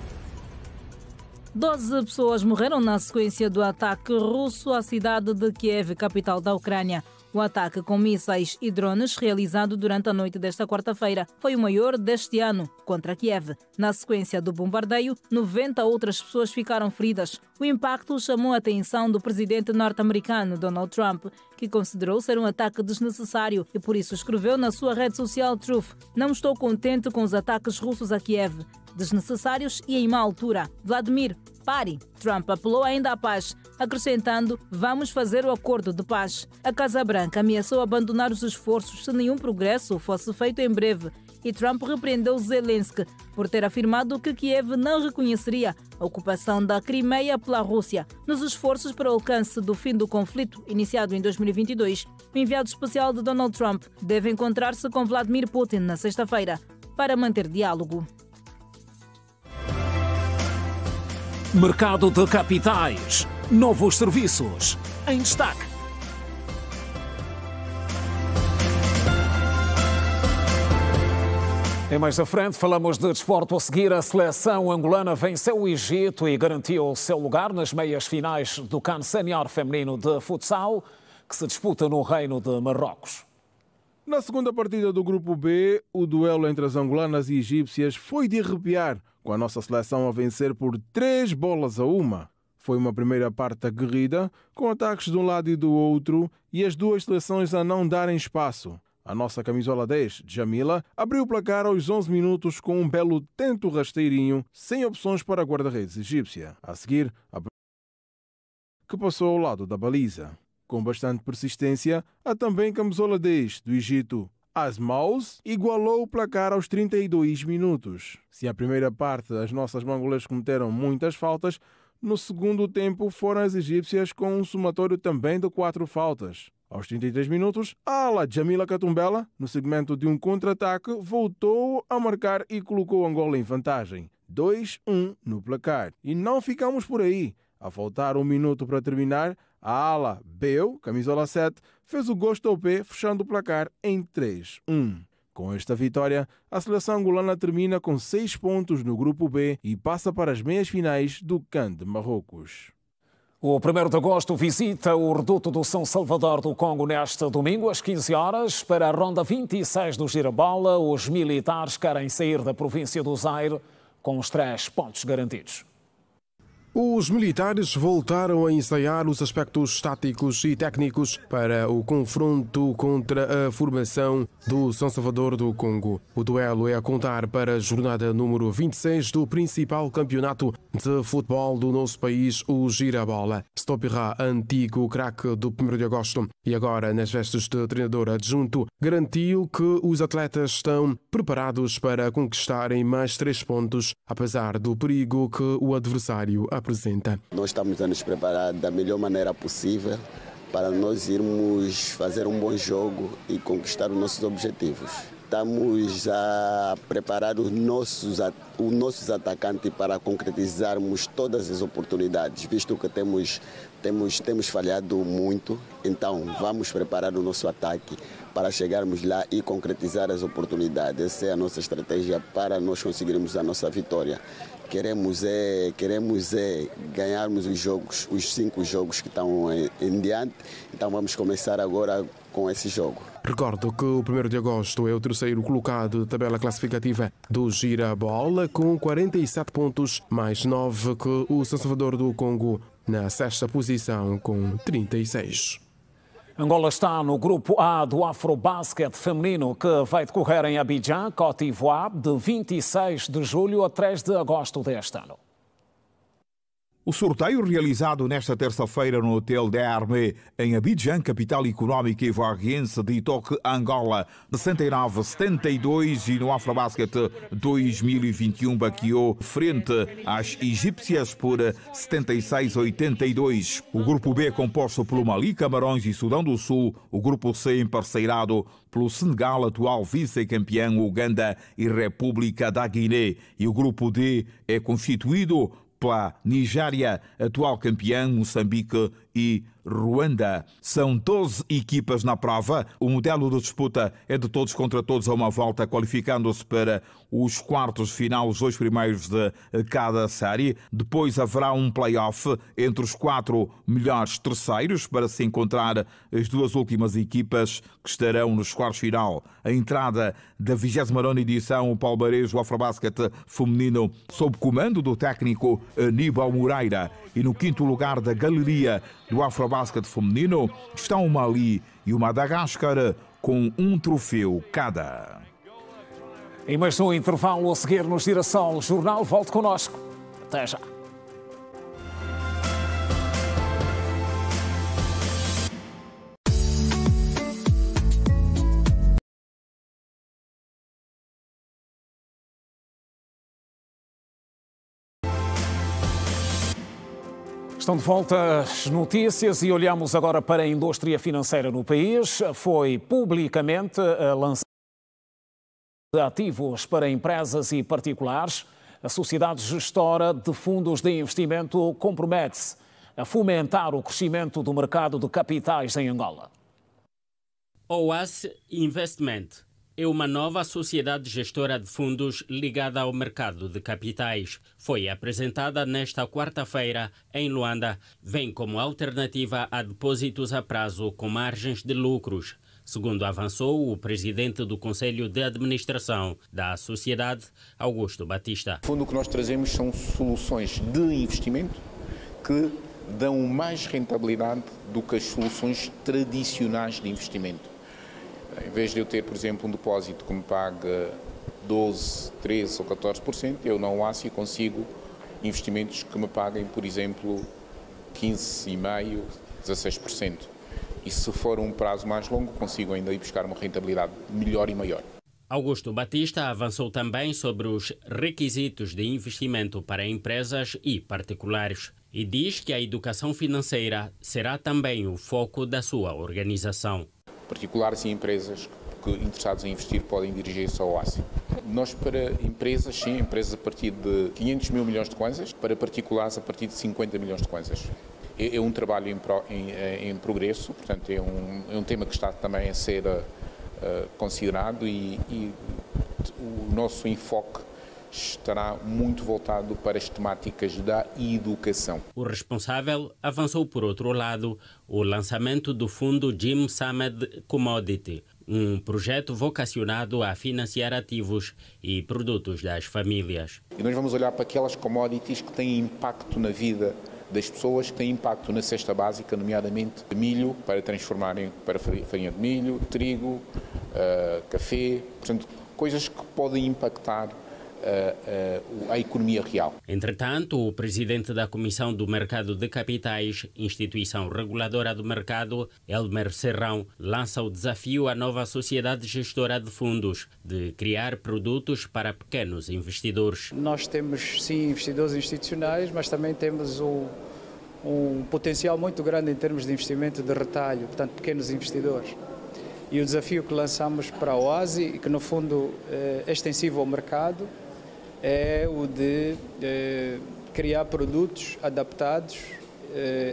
12 pessoas morreram na sequência do ataque russo à cidade de Kiev, capital da Ucrânia. O ataque com mísseis e drones realizado durante a noite desta quarta-feira foi o maior deste ano contra Kiev. Na sequência do bombardeio, 90 outras pessoas ficaram feridas. O impacto chamou a atenção do presidente norte-americano Donald Trump, que considerou ser um ataque desnecessário e por isso escreveu na sua rede social Truth: "Não estou contente com os ataques russos a Kiev. Desnecessários e em má altura. Vladimir, pare." Trump apelou ainda à paz, acrescentando: "Vamos fazer o acordo de paz." A Casa Branca ameaçou abandonar os esforços se nenhum progresso fosse feito em breve. E Trump repreendeu Zelensky por ter afirmado que Kiev não reconheceria a ocupação da Crimeia pela Rússia. Nos esforços para o alcance do fim do conflito, iniciado em 2022, o enviado especial de Donald Trump deve encontrar-se com Vladimir Putin na sexta-feira para manter diálogo. Mercado de capitais. Novos serviços. Em destaque. Em mais à frente, falamos de desporto. A seguir, a seleção angolana venceu o Egito e garantiu o seu lugar nas meias finais do CAN Sénior Feminino de Futsal, que se disputa no Reino de Marrocos. Na segunda partida do Grupo B, o duelo entre as angolanas e egípcias foi de arrepiar, com a nossa seleção a vencer por 3-1. Foi uma primeira parte aguerrida, com ataques de um lado e do outro, e as duas seleções a não darem espaço. A nossa camisola 10, Jamila, abriu o placar aos 11 minutos com um belo tento rasteirinho, sem opções para a guarda-redes egípcia. A seguir, que passou ao lado da baliza. Com bastante persistência, a também camisola 10 do Egito, Asmaus, igualou o placar aos 32 minutos. Se a primeira parte as nossas mangolês cometeram muitas faltas, no segundo tempo foram as egípcias com um somatório também de 4 faltas. Aos 33 minutos, a ala Jamila Katumbela, no segmento de um contra-ataque, voltou a marcar e colocou Angola em vantagem. 2-1 no placar. E não ficamos por aí. A faltar 1 minuto para terminar, a ala Beu, camisola 7, fez o gosto ao pé, fechando o placar em 3-1. Com esta vitória, a seleção angolana termina com 6 pontos no Grupo B e passa para as meias finais do CAN de Marrocos. O 1º de agosto visita o reduto do São Salvador do Congo neste domingo, às 15 horas. Para a ronda 26 do Girabola, os militares querem sair da província do Zaire com os 3 pontos garantidos. Os militares voltaram a ensaiar os aspectos táticos e técnicos para o confronto contra a formação do São Salvador do Congo. O duelo é a contar para a jornada número 26 do principal campeonato de futebol do nosso país, o Girabola. Stopira, antigo craque do 1º de agosto e agora nas vestes de treinador adjunto, garantiu que os atletas estão preparados para conquistarem mais 3 pontos, apesar do perigo que o adversário apresenta. Nós estamos a nos preparar da melhor maneira possível para nós irmos fazer um bom jogo e conquistar os nossos objetivos. Estamos a preparar os nossos atacantes para concretizarmos todas as oportunidades, visto que temos falhado muito. Então vamos preparar o nosso ataque para chegarmos lá e concretizar as oportunidades. Essa é a nossa estratégia para nós conseguirmos a nossa vitória. Queremos ganharmos os jogos, os 5 jogos que estão em diante. Então vamos começar agora com esse jogo. Recordo que o 1º de agosto é o 3º colocado da tabela classificativa do Girabola, com 47 pontos, mais 9 que o São Salvador do Congo, na 6ª posição com 36. Angola está no grupo A do Afrobasket feminino, que vai decorrer em Abidjan, Côte d'Ivoire, de 26 de julho a 3 de agosto deste ano. O sorteio realizado nesta terça-feira no Hotel d'Hermé, em Abidjan, capital económica ivoiriense de Itoque, Angola, 69-72, e no Afrobasket 2021 baqueou frente às egípcias por 76-82. O grupo B é composto pelo Mali, Camarões e Sudão do Sul. O grupo C emparceirado pelo Senegal, atual vice-campeão, Uganda e República da Guiné. E o grupo D é constituído pela Nigéria, atual campeã, Moçambique e Ruanda. São 12 equipas na prova. O modelo de disputa é de todos contra todos a uma volta, qualificando-se para os quartos de final, os 2 primeiros de cada série. Depois haverá um play-off entre os 4 melhores terceiros para se encontrar as 2 últimas equipas que estarão nos quartos de final. A entrada da 29ª edição, o palmarejo Afrobasket feminino, sob comando do técnico Aníbal Moreira. E no 5º lugar da galeria do Afrobasket feminino estão o Mali e o Madagascar, com um troféu cada. E mais um intervalo a seguir no Girassol Jornal. Volte connosco. Até já. Estão de volta as notícias e olhamos agora para a indústria financeira no país. Foi publicamente lançado ativos para empresas e particulares. A sociedade gestora de fundos de investimento compromete-se a fomentar o crescimento do mercado de capitais em Angola. Oase Investment é uma nova sociedade gestora de fundos ligada ao mercado de capitais. Foi apresentada nesta quarta-feira em Luanda. Vem como alternativa a depósitos a prazo com margens de lucros, segundo avançou o presidente do Conselho de Administração da sociedade, Augusto Batista. No fundo, o que nós trazemos são soluções de investimento que dão mais rentabilidade do que as soluções tradicionais de investimento. Em vez de eu ter, por exemplo, um depósito que me paga 12%, 13% ou 14%, eu na Oase consigo investimentos que me paguem, por exemplo, 15,5%, 16%. E se for um prazo mais longo, consigo ainda ir buscar uma rentabilidade melhor e maior. Augusto Batista avançou também sobre os requisitos de investimento para empresas e particulares e diz que a educação financeira será também o foco da sua organização. Particulares e empresas que interessados em investir podem dirigir-se ao Oase. Nós, para empresas, sim, empresas a partir de 500 mil milhões de kwanzas, para particulares a partir de 50 milhões de kwanzas. É um trabalho em progresso, portanto é um tema que está também a ser considerado e o nosso enfoque estará muito voltado para as temáticas da educação. O responsável avançou, por outro lado, o lançamento do fundo Jim Samed Commodity, um projeto vocacionado a financiar ativos e produtos das famílias. E nós vamos olhar para aquelas commodities que têm impacto na vida das pessoas, que têm impacto na cesta básica, nomeadamente milho, para transformarem para farinha de milho, trigo, café, portanto, coisas que podem impactar a economia real. Entretanto, o presidente da Comissão do Mercado de Capitais, instituição reguladora do mercado, Elmer Serrão, lança o desafio à nova sociedade gestora de fundos de criar produtos para pequenos investidores. Nós temos, sim, investidores institucionais, mas também temos um potencial muito grande em termos de investimento de retalho, portanto, pequenos investidores. E o desafio que lançamos para a Oase, que no fundo é extensivo ao mercado, é o de criar produtos adaptados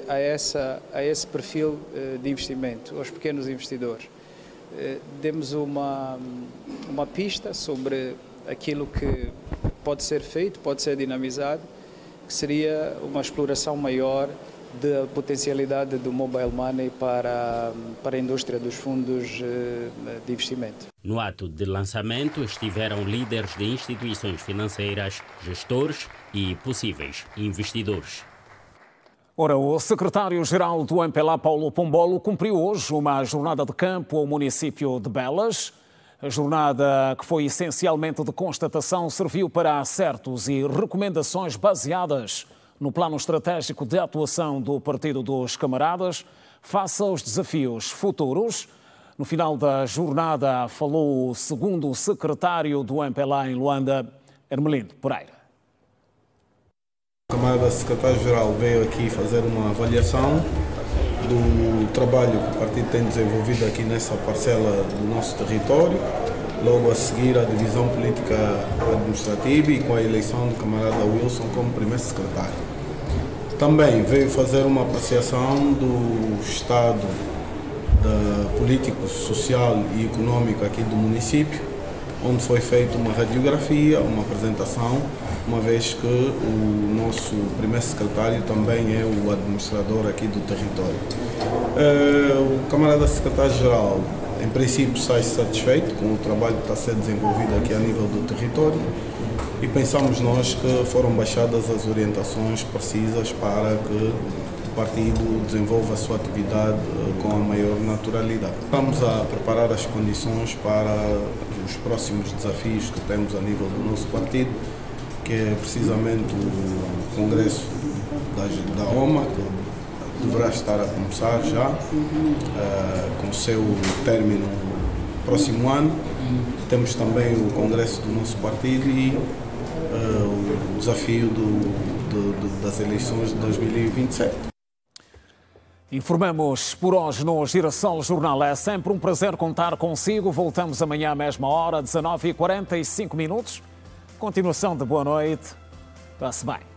a esse perfil de investimento, aos pequenos investidores. Demos uma pista sobre aquilo que pode ser feito, pode ser dinamizado, que seria uma exploração maior da potencialidade do mobile money para a indústria dos fundos de investimento. No ato de lançamento estiveram líderes de instituições financeiras, gestores e possíveis investidores. Ora, o secretário-geral do MPLA, Paulo Pombolo, cumpriu hoje uma jornada de campo ao município de Belas. A jornada, que foi essencialmente de constatação, serviu para acertos e recomendações baseadas no plano estratégico de atuação do Partido dos Camaradas face aos desafios futuros. No final da jornada falou o segundo secretário do MPLA em Luanda, Hermelindo Pereira. O camarada secretário-geral veio aqui fazer uma avaliação do trabalho que o partido tem desenvolvido aqui nessa parcela do nosso território, logo a seguir a divisão política administrativa e com a eleição do camarada Wilson como primeiro secretário. Também veio fazer uma apreciação do estado político, social e econômico aqui do município, onde foi feita uma radiografia, uma apresentação, uma vez que o nosso primeiro secretário também é o administrador aqui do território. O camarada secretário-geral, em princípio, sai satisfeito com o trabalho que está a ser desenvolvido aqui a nível do território e pensamos nós que foram baixadas as orientações precisas para que o partido desenvolva a sua atividade com a maior naturalidade. Estamos a preparar as condições para os próximos desafios que temos a nível do nosso partido, que é precisamente o Congresso da OMA, que deverá estar a começar já, com o seu término no próximo ano. Temos também o Congresso do nosso partido e o desafio das eleições de 2027. Informamos por hoje no Girassol Jornal. É sempre um prazer contar consigo. Voltamos amanhã à mesma hora, 19h45. Continuação de boa noite. Passe bem.